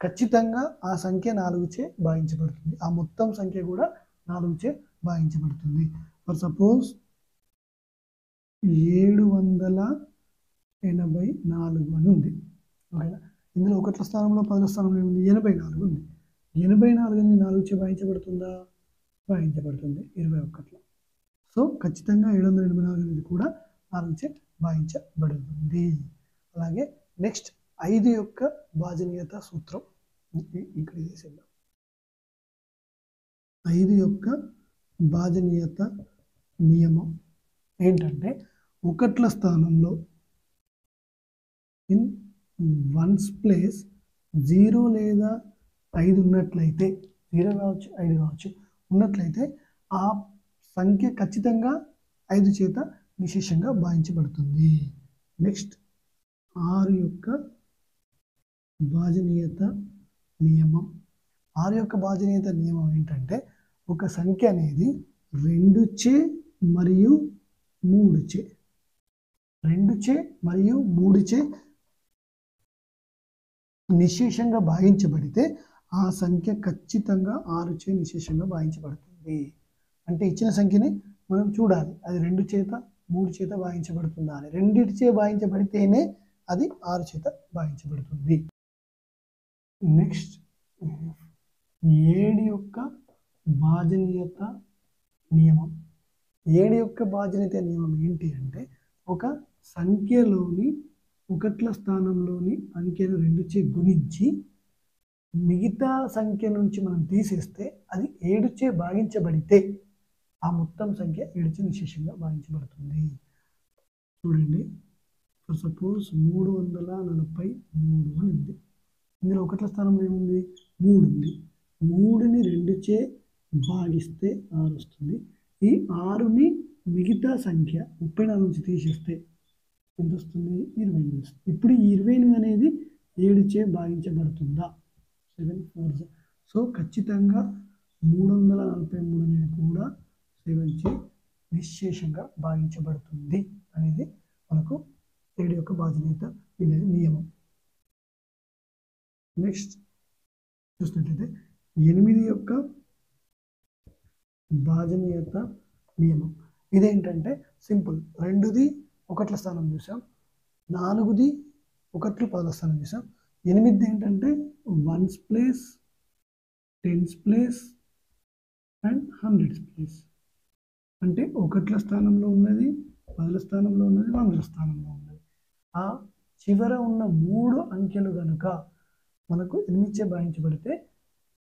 ఖచ్చితంగా ఆ సంఖ్య 4చే భాగించబడుతుంది. ఆ మొత్తం సంఖ్య కూడా 4చే భాగించబడుతుంది. ఫర్ సపోజ్ 784 అని ఉంది. ఓకేనా? ఇందులో ఒకట్ల స్థానంలో, పదుల స్థానంలో ఏముంది? 84 ఉంది. 84ని 4చే భాగించబడుతుందా? భాగించబడుతుంది 21లో. సో ఖచ్చితంగా 784 అనేది కూడా 4చే భాగించబడుతుంది. అలాగే నెక్స్ట్ 5 యొక్క భాజనీయత సూత్రం ఇక్కడ చేసేద్దాం. 5 యొక్క భాజనీయత నియమం ఏంటంటే, ఒకట్ల స్థానంలో ఇన్ వన్స్ ప్లేస్ 0 లేదా 5 ఉన్నట్లయితే, 0 కావచ్చు 5 కావచ్చు ఉన్నట్లయితే ఆ సంఖ్య ఖచ్చితంగా 5 చేత నిశ్శేషంగా భాగించబడుతుంది. నెక్స్ట్ 6 యొక్క భాజనీయత నియమం. 6 యొక్క భాజనీయత నియమం ఏంటంటే, ఒక సంఖ్య అనేది 2చే మరియు 3చే, 2చే మరియు 3చే నిశ్శేషంగా భాగించబడితే ఆ సంఖ్య ఖచ్చితంగా 6చే నిశ్శేషంగా భాగించబడుతుంది. అంటే ఇచ్చిన సంఖ్యని మనం చూడాలి, అది 2 చేత 3 చేత భాగించబడుతుందా అని. 2చే భాగించబడితేనే అది 6 చేత భాగించబడుతుంది. నెక్స్ట్ 7 యొక్క భాజనీయత నియమం. 7 యొక్క భాజనీయత నియమం ఏంటి అంటే, ఒక సంఖ్యలోని ఒకట్ల స్థానంలోని అంకెను 2చే గుణించి మిగతా సంఖ్య నుంచి మనం తీసేస్తే అది 7చే భాగించబడితే ఆ మొత్తం సంఖ్య 7చే నిశ్శేషంగా భాగించబడుతుంది. చూడండి, ఫర్ సపోజ్ 343 అని ఉంది. ఇందులో ఒకట్ల స్థానంలో ఏముంది? 3 ఉంది. 3ని 2చే భాగిస్తే 6 వస్తుంది. ఈ 6ని మిగతా సంఖ్య 34 నుంచి తీసేస్తే ఎంత వస్తుంది? 28 వస్తుంది. ఇప్పుడు ఈ 28 అనేది 7చే భాగించబడుతుందా? 7 4. సో ఖచ్చితంగా 343 అనేది కూడా 7చే నిశ్శేషంగా భాగించబడుతుంది అనేది మనకు 7 యొక్క భాజనీయత నియమం. నెక్స్ట్ చూసినట్లయితే 8 యొక్క భాజనీయత నియమం. ఇదేంటంటే సింపుల్, 2ది ఒకట్ల స్థానం చూసాం, 4ది 1 10వ స్థానం చేసాం. 8 ఏంటంటే 1's place, 10's place and 100's place. అంటే 1ల స్థానంలో ఉన్నది, 10ల స్థానంలో ఉన్నది, 100ల స్థానంలో ఉన్నది. ఆ చివర ఉన్న 3 అంకెలు కనుక మనకు 8చే భాగించబడితే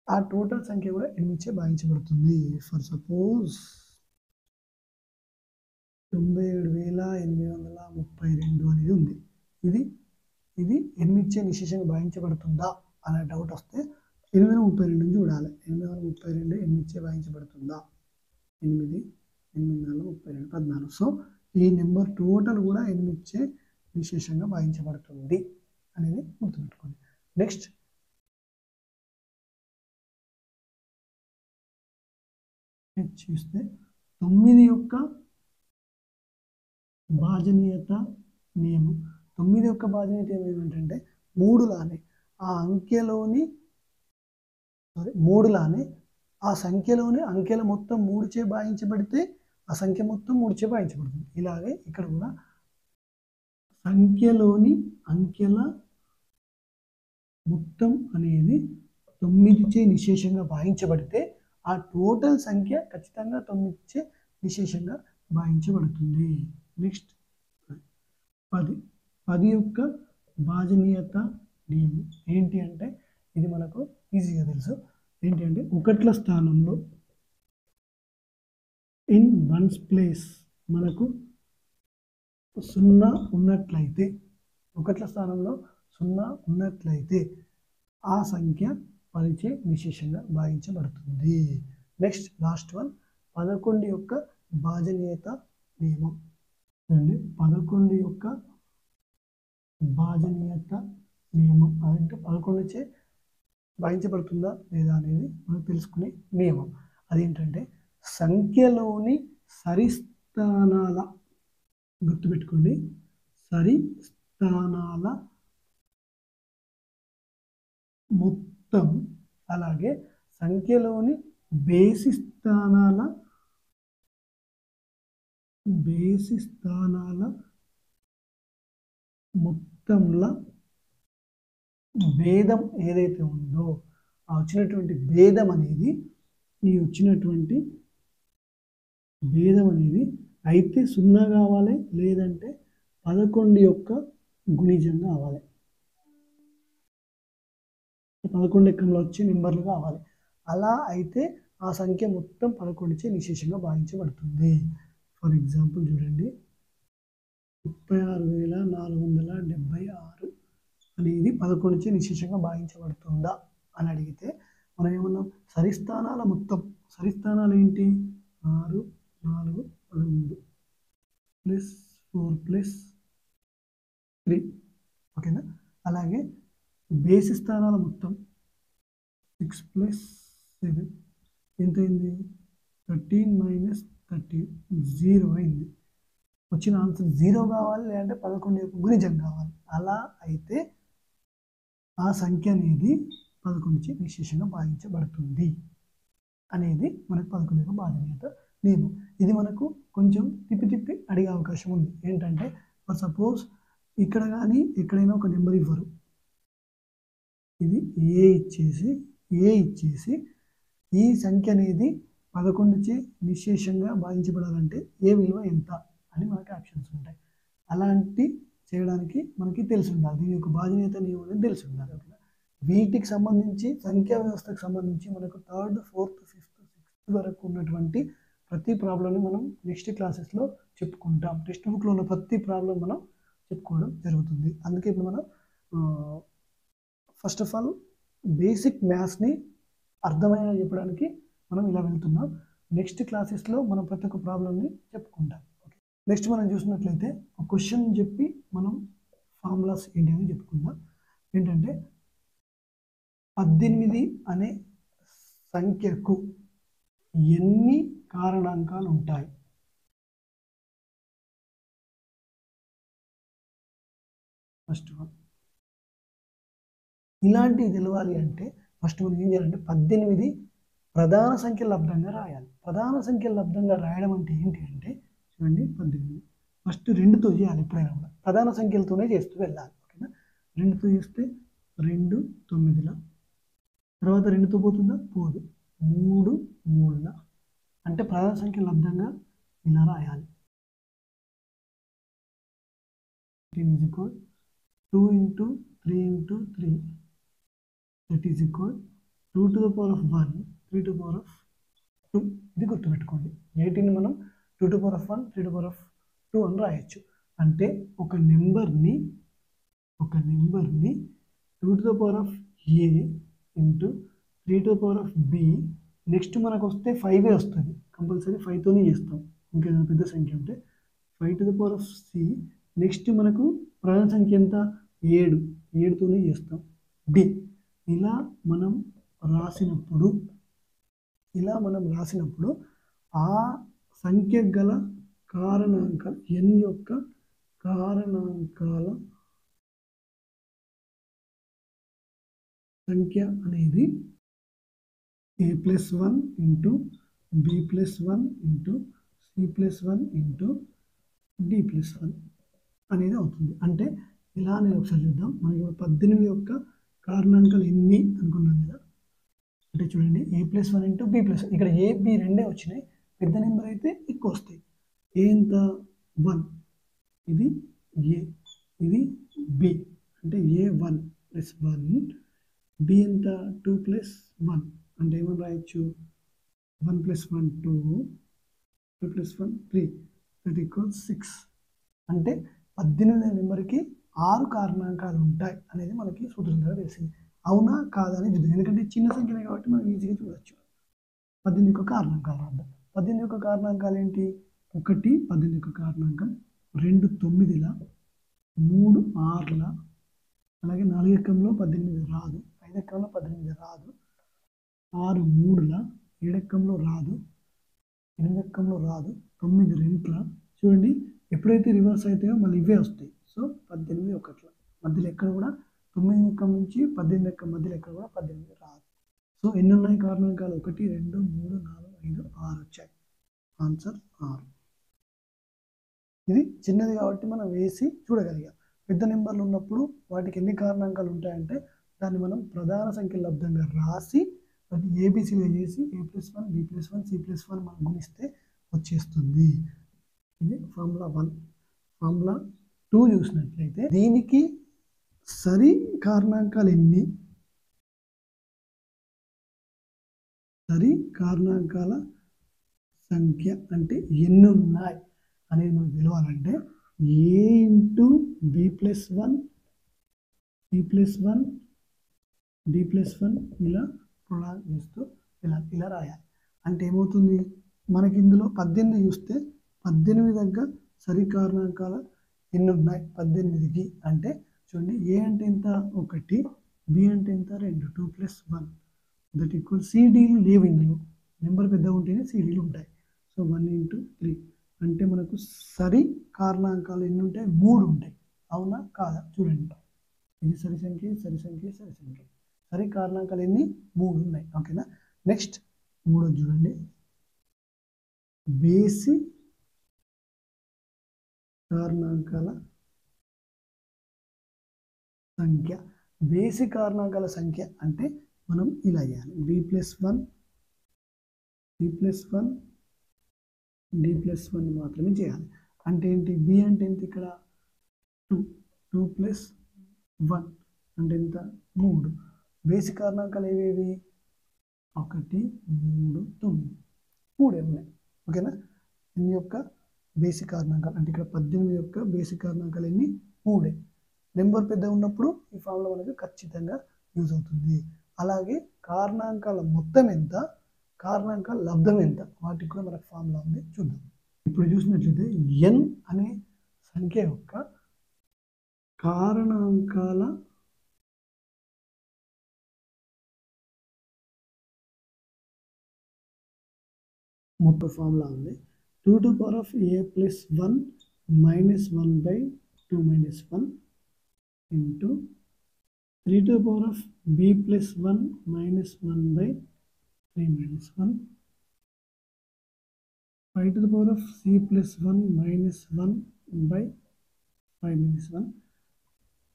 ఆ టోటల్ సంఖ్య కూడా 8చే భాగించబడుతుంది. ఫర్ సపోజ్ 97,832 అనేది ఉంది. ఇది 8చే నిశేషంగా భాగించబడుతుందా అనే డౌట్ వస్తే 832 చూడాలి. 832 8చే భాగించబడుతుందా? 8 8 32 14. సో ఈ నెంబర్ టోటల్ కూడా 8చే నిశేషంగా భాగించబడుతుంది అనేది గుర్తుపెట్టుకోండి. నెక్స్ట్ చూస్తే 9 యొక్క భాజనీయత నియమం. 9 యొక్క భాజనీయత ఏమిటంటే 3లానే ఆ అంకెలోని 3లానే ఆ సంఖ్యలోని అంకెల మొత్తం 3చే భాగించబడితే ఆ సంఖ్య మొత్తం 3చే భాగించబడుతుంది. ఇలాగే ఇక్కడ కూడా సంఖ్యలోని అంకెల మొత్తం అనేది 9చే నిశేషంగా భాగించబడితే ఆ టోటల్ సంఖ్య ఖచ్చితంగా 9చే నిశేషంగా భాగించబడుతుంది. నెక్స్ట్ 10 యొక్క భాజనీయత నియమం ఏంటి అంటే ఇది మనకు ఈజీగా తెలుసు. ఏంటి అంటే 1ల స్థానంలో ఇన్ 1's ప్లేస్ మనకు 0 ఉన్నట్లయితే 1ల స్థానంలో 0 ఉన్నట్లయితే ఆ సంఖ్య 10చే నిశేషంగా భాగించబడుతుంది. నెక్స్ట్ లాస్ట్ వన్ 11 యొక్క భాజనీయత నియమం. 11 యొక్క భాజనీయత నియమం అంటే 11చే భాగించబడుతుందా లేదా అనేది మనం తెలుసుకునే నియమం. అదేంటంటే సంఖ్యలోని సరిస్థానాల, గుర్తుపెట్టుకోండి, సరిస్థానాల మొత్తం అలాగే సంఖ్యలోని బేసి స్థానాల మొత్తంల భేదం ఏదైతే ఉందో ఆ వచ్చినటువంటి భేదం అనేది అయితే 0 కావాలి, లేదంటే 11 యొక్క గుణిజం కావాలి. 11 ఎక్కంలో వచ్చే నెంబర్లు కావాలి. అలా అయితే ఆ సంఖ్య మొత్తం 11చే నిశేషంగా భాగించబడుతుంది. ఫర్ ఎగ్జాంపుల్ చూడండి, 36,476 అనేది 11చే నిశేషంగా భాగించబడుతుందా అని అడిగితే మనం ఏమన్నాం? సరిస్థానాల మొత్తం. సరిస్థానాలు ఏంటి? 6 4 13 ప్లస్ 4 ప్లస్ 3. ఓకేనా? అలాగే బేసి స్థానాల మొత్తం 6 ప్లస్ 7 ఎంత అయింది? 13 మైనస్ 13 0 అయింది. వచ్చిన ఆన్సర్ 0 కావాలి, లేదంటే 11 యొక్క గుణిజం కావాలి. అలా అయితే ఆ సంఖ్య అనేది 11చే నిశేషంగా భాగించబడుతుంది అనేది మనకు 11 యొక్క భాజనీయత నియమం. ఇది మనకు కొంచెం తిప్పి అడిగే అవకాశం ఉంది. ఏంటంటే ఫర్ సపోజ్ ఇక్కడ కానీ ఎక్కడైనా ఒక నెంబర్ ఇవ్వరు, ఇది ఏ ఇచ్చేసి ఈ సంఖ్య అనేది 11చే నిశేషంగా భాగించబడాలంటే ఏ విలువ ఎంత అని మనకి ఆప్షన్స్ ఉంటాయి. అలాంటి చేయడానికి మనకి తెలిసి ఉండాలి, దీని యొక్క భాజనీయత నియమం అనేది తెలిసి ఉండాలి. వీటికి సంబంధించి సంఖ్యా వ్యవస్థకు సంబంధించి మనకు 3rd 4th 5th 6th వరకు ఉన్నటువంటి ప్రతి ప్రాబ్లమ్ని మనం నెక్స్ట్ క్లాసెస్లో చెప్పుకుంటాం. టెక్స్ట్ బుక్లో ఉన్న ప్రతి ప్రాబ్లం మనం చెప్పుకోవడం జరుగుతుంది. అందుకే ఇప్పుడు మనం ఫస్ట్ ఆఫ్ ఆల్ బేసిక్ మ్యాథ్స్ని అర్థమయ్యేలా చెప్పడానికి మనం ఇలా వెళ్తున్నాం. నెక్స్ట్ క్లాసెస్లో మనం ప్రతి ఒక్క ప్రాబ్లమ్ని చెప్పుకుంటాం. ఓకే, నెక్స్ట్ మనం చూసినట్లయితే ఒక క్వశ్చన్ చెప్పి మనం ఫార్ములాస్ ఏంటి అని చెప్పుకుందాం. ఏంటంటే 18 అనే సంఖ్యకు ఎన్ని కారణాంకాలు ఉంటాయి? ఫస్ట్ వన్ ఇలాంటివి తెలవాలి అంటే ఫస్ట్ మనం ఏం చేయాలంటే 18 ప్రధాన సంఖ్యల లబ్ధంగా రాయాలి. ప్రధాన సంఖ్యల లబ్ధంగా రాయడం అంటే ఏంటి అంటే చూడండి, 18 ఫస్ట్ 2తో చేయాలి ఎప్పుడైనా కూడా. ప్రధాన సంఖ్యలతోనే చేస్తూ వెళ్ళాలి. ఓకేనా? 2తో చేస్తే 2 9ల, తర్వాత 2తో పోతుందా? పోదు. 3 3ల, అంటే ప్రధాన సంఖ్య లబ్ధంగా ఇలా రాయాలి. 2 into 3 into 3, that is equal 2 to the power of 1, 3 to the power of 2. ఇది గుర్తుపెట్టుకోండి. 18ని మనం 2 to the power of 1, 3 to the power of 2 అని రాయొచ్చు. అంటే ఒక నెంబర్ని 2 to the power of a into 3 to the power of b, next మనకు వస్తే 5 వస్తుంది. కంపల్సరీ 5తోనే చేస్తాం. ఇంకేదైనా పెద్ద సంఖ్య ఉంటే 5 to the power of c, next మనకు ప్రధాన సంఖ్య ఎంత? 7, 7తోనే చేస్తాం. డి. ఇలా మనం రాసినప్పుడు ఆ సంఖ్య గల కారణాంకాలు n యొక్క కారణాంకాల సంఖ్య అనేది a+1 into b+1 into c+1 into d+1 అనేది అవుతుంది. అంటే ఇలా నేను ఒకసారి చూద్దాం. మనకి 18 యొక్క కారణాంకాలు ఎన్ని అనుకున్నాం కదా. అంటే చూడండి, a+1 ఇంటూ b+1, ఇక్కడ a b రెండే వచ్చినాయి. పెద్ద నెంబర్ అయితే ఎక్కువ వస్తాయి. a ఎంత? 1, ఇది a, ఇది b, అంటే a1 + 1, b ఎంత? 2 + 1, అంటే ఏమని రాయొచ్చు? 1 + 1 2, 2 + 1 3, that equals 6. అంటే 18 నెంబర్కి 6 కారణాంకాలు ఉంటాయి అనేది మనకి సూత్రం ద్వారా తెలిసింది. అవునా కాదా అని చూద్దాం. ఎందుకంటే చిన్న సంఖ్యనే కాబట్టి మనం ఈజీగా చూడొచ్చు. 18 యొక్క కారణాంకాలు రాద్దాం. 18 యొక్క కారణాంకాలు ఏంటి? 1 18 యొక్క కారణాంకం, 2 9ల, 3 6ల, అలాగే 4 ఎక్కంలో 18 రాదు, 5 ఎక్కంలో 18 రాదు, 6 3ల, 7 ఎక్కంలో రాదు, 8 ఎక్కంలో రాదు, 9 2ల. చూడండి, ఎప్పుడైతే రివర్స్ అవుతాయో మళ్ళీ ఇవే వస్తాయి. సో 18 1ల, మధ్యలో ఎక్కడ కూడా 9 ఎక్కం నుంచి 18 ఎక్కం మధ్యలో ఎక్కడ కూడా 18 రాదు. సో ఎన్ని ఉన్నాయి కారణాంకాలు? 1 2 3 4 5 6 వచ్చాయి. ఆన్సర్ 6. ఇది చిన్నది కాబట్టి మనం వేసి చూడగలిగాం. పెద్ద నెంబర్లు ఉన్నప్పుడు వాటికి ఎన్ని కారణాంకాలు ఉంటాయంటే దాన్ని మనం ప్రధాన సంఖ్య లబ్ధంగా రాసి వాటిని ఏబిసిలో చేసి a+1 b+1 c+1 మనం గుణిస్తే వచ్చేస్తుంది. ఇది ఫార్ములా 1. ఫార్ములా 2 చూసినట్లయితే దీనికి సరి కారణాంకాలు ఎన్ని? సరి కారణాంకాల సంఖ్య అంటే ఎన్ని ఉన్నాయి అనేది మనకు తెలవాలంటే a into b+1 c+1 d+1 ఇలా ప్రొలాంగ్ చేస్తూ ఇలా రాయాలి. అంటే ఏమవుతుంది? మనకి ఇందులో 18 చూస్తే 18 దగ్గర సరి కారణాంకాలు ఎన్ని ఉన్నాయి 18కి అంటే చూడండి, a అంటే ఎంత? 1, b అంటే ఎంత? 2, 2 + 1, దట్ ఈక్వల్ సిడీలు లేవు. ఇందులో నెంబర్ పెద్దగా ఉంటేనే సిడీలు ఉంటాయి. సో 1 into 3 అంటే మనకు సరి కారణాంకాలు ఎన్ని ఉంటాయి? 3 ఉంటాయి. అవునా కాదా? చూడండి, ఇది సరి సంఖ్య, సరి సంఖ్య, సరి సంఖ్య. సరి కారణాంకాలు ఎన్ని? 3 ఉన్నాయి. ఓకేనా? నెక్స్ట్ 3 చూడండి, బేసి కారణాంకాల సంఖ్య. బేసి కారణాంకాల సంఖ్య అంటే మనం ఇలా చేయాలి, b+1 c+1 d+1 మాత్రమే చేయాలి. అంటే ఏంటి? b అంటే ఎంత? ఇక్కడ 2, 2 + 1 అంటే ఎంత? 3. బేసి కారణాంకాలు ఏవేవి? 1 3 9, 3 ఉన్నాయి. ఓకేనా? దీని యొక్క బేసి కారణాంకాలు అంటే ఇక్కడ 18 యొక్క బేసి కారణాంకాలు ఎన్ని? 3. నెంబర్ పెద్ద ఉన్నప్పుడు ఈ ఫార్ములా మనకు ఖచ్చితంగా యూజ్ అవుతుంది. అలాగే కారణాంకాల మొత్తం ఎంత, కారణాంకాల లబ్ధం ఎంత, వాటికి కూడా మనకు ఫార్ములా ఉంది, చూద్దాం. ఇప్పుడు చూసినట్లయితే n అనే సంఖ్య యొక్క కారణాంకాల మొత్తం ఫార్ములా ఉంది. 2 to the power of a+1 minus 1/2 minus 1 into 3 to the power of b+1 minus 1/3 minus 1, 5 to the power of c+1 minus 1 by 5 minus 1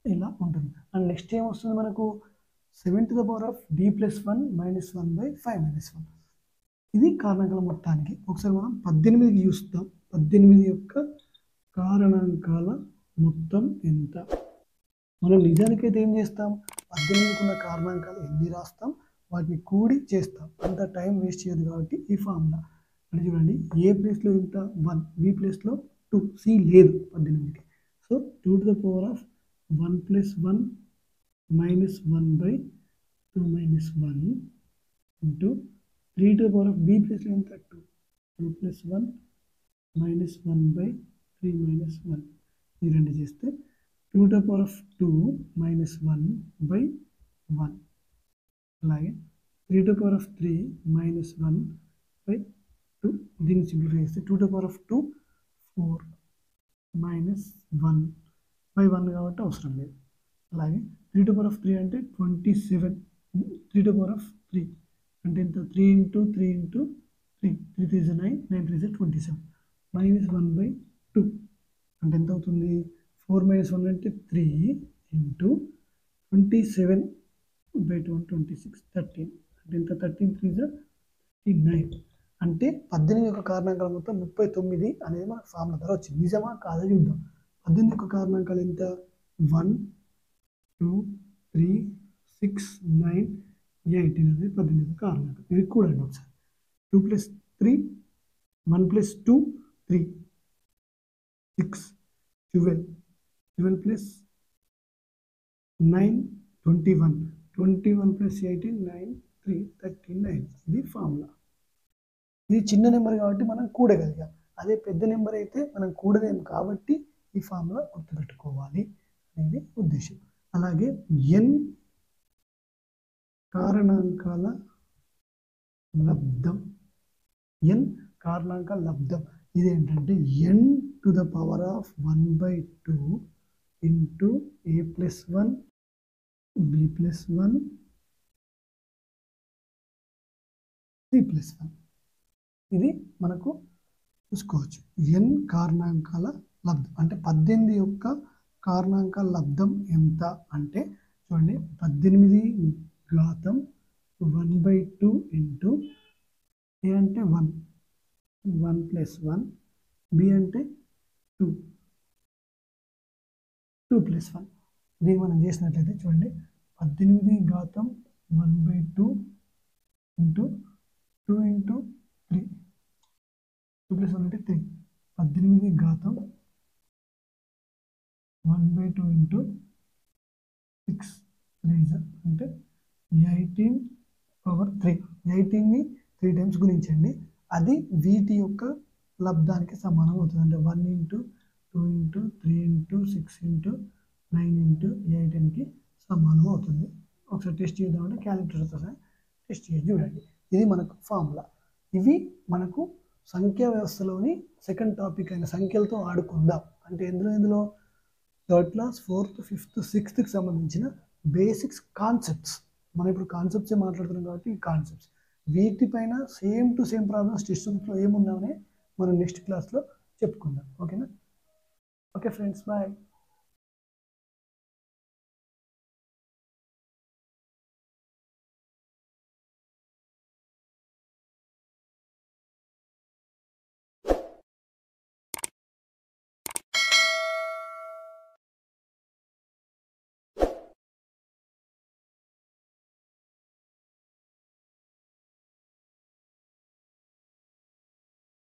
ఇలా ఉంటుంది. అండ్ నెక్స్ట్ ఏం వస్తుంది మనకు 7 to the power of d plus 1 minus 1 by 5 minus 1. ఇది కారణాంకాల మొత్తానికి. ఒకసారి మనం 18కి చూస్తాం. 18 యొక్క కారణాంకాల మొత్తం ఎంత? మనం నిజానికైతే ఏం చేస్తాం, 18కి ఉన్న కారణాంకాలు ఎన్ని రాస్తాం, వాటిని కూడి చేస్తాం. అంత టైం వేస్ట్ చేయదు కాబట్టి ఈ ఫార్ములా అంటే చూడండి, ఏ ప్లేస్లో ఎంత 1, బి ప్లేస్లో 2, సి లేదు 18కి. So 2 to the power of 1 plus 1 minus 1 by 2 minus 1 into 3 to the power of b plus 2 plus 1 minus 1 by 3 minus 1. ఈ రెండు చేస్తే 2 to the power of 2 minus 1 by 1. అలాగే 3 to the power of 3 minus 1 by 2. దీన్ని simplify చేస్తే 2 to the power of 2 4 minus 1 by 1 కాబట్టి అవసరం లేదు. అలాగే 3 to the power of 3 అంటే 27. 3 to the power of 3 అంటే ఎంత, 3 into 3 into 3, 3 3 is 9, 9 3 is 27, minus 1 by 2 అంటే ఎంత అవుతుంది, 4 minus 1 అంటే 3 into 27 by 2 26, 13 అంటే ఎంత, 13 3 is 39. అంటే 18 యొక్క కారణాంకాల మొత్తం 39 అనేది మన ఫార్ములా ద్వారా వచ్చింది. నిజమా కాదా చూద్దాం. 18 యొక్క కారణాంకాలు ఎంత, 1 2 3 6 9 18 అనేది 18 యొక్క కారణాంకాలు. ఇది కూడండి ఒకసారి. 2 plus 3 1 plus 2 3 6 12 12 plus 9 21 21 plus 18 9 3 39. ఇది ఫార్ములా. ఇది చిన్న నెంబర్ కాబట్టి మనం కూడగలిగాం. అదే పెద్ద నెంబర్ అయితే మనం కూడలేం కాబట్టి ఈ ఫార్ములా గుర్తుపెట్టుకోవాలి అనేది ఉద్దేశం. అలాగే n కారణాంకాల లబ్ధం, n కారణాంకాల లబ్ధం ఇదేంటంటే n to the power of 1 by 2 into a plus 1 b plus 1 c plus 1. ఇది మనకు చూసుకోవచ్చు. n కారణాంకాల లబ్ధం అంటే 18 యొక్క కారణాంకాల లబ్ధం ఎంత అంటే చూడండి, 18 ఘాతం 1 by 2 ఇంటూ a అంటే 1 1 plus 1, b అంటే 2 2 plus 1. ఇది మనం చేసినట్లయితే చూడండి, 18 ఘాతం 1 by 2 ఇంటూ 2 ఇంటూ 3, 2 plus 1 అంటే 3. 18 ఘాతం 1 by 2 ఇంటూ 6 3 అంటే 18 పవర్ 3. 18ని 3 టైమ్స్ గుణించండి, అది వీటి యొక్క లబ్ధానికి సమానం అవుతుంది. అంటే 1 into 2 into 3 into 6 into 9 into 18కి సమానం అవుతుంది. ఒకసారి టెస్ట్ చేద్దామంటే క్యాలిక్యులేటర్తో సహా టెస్ట్ చేసి చూడండి. ఇది మనకు ఫార్ములా. ఇవి మనకు సంఖ్యా వ్యవస్థలోని సెకండ్ టాపిక్ అయిన సంఖ్యలతో ఆడుకుందాం అంటే ఎందులో 3rd class 4th 5th 6thకి సంబంధించిన బేసిక్స్ కాన్సెప్ట్స్. మనం ఇప్పుడు కాన్సెప్ట్సే మాట్లాడుతున్నాం కాబట్టి ఈ కాన్సెప్ట్స్ వీటిపైన same to same problems text బుక్లో ఏమున్నామని మనం నెక్స్ట్ క్లాస్లో చెప్పుకుందాం. ఓకేనా? Okay friends, bye.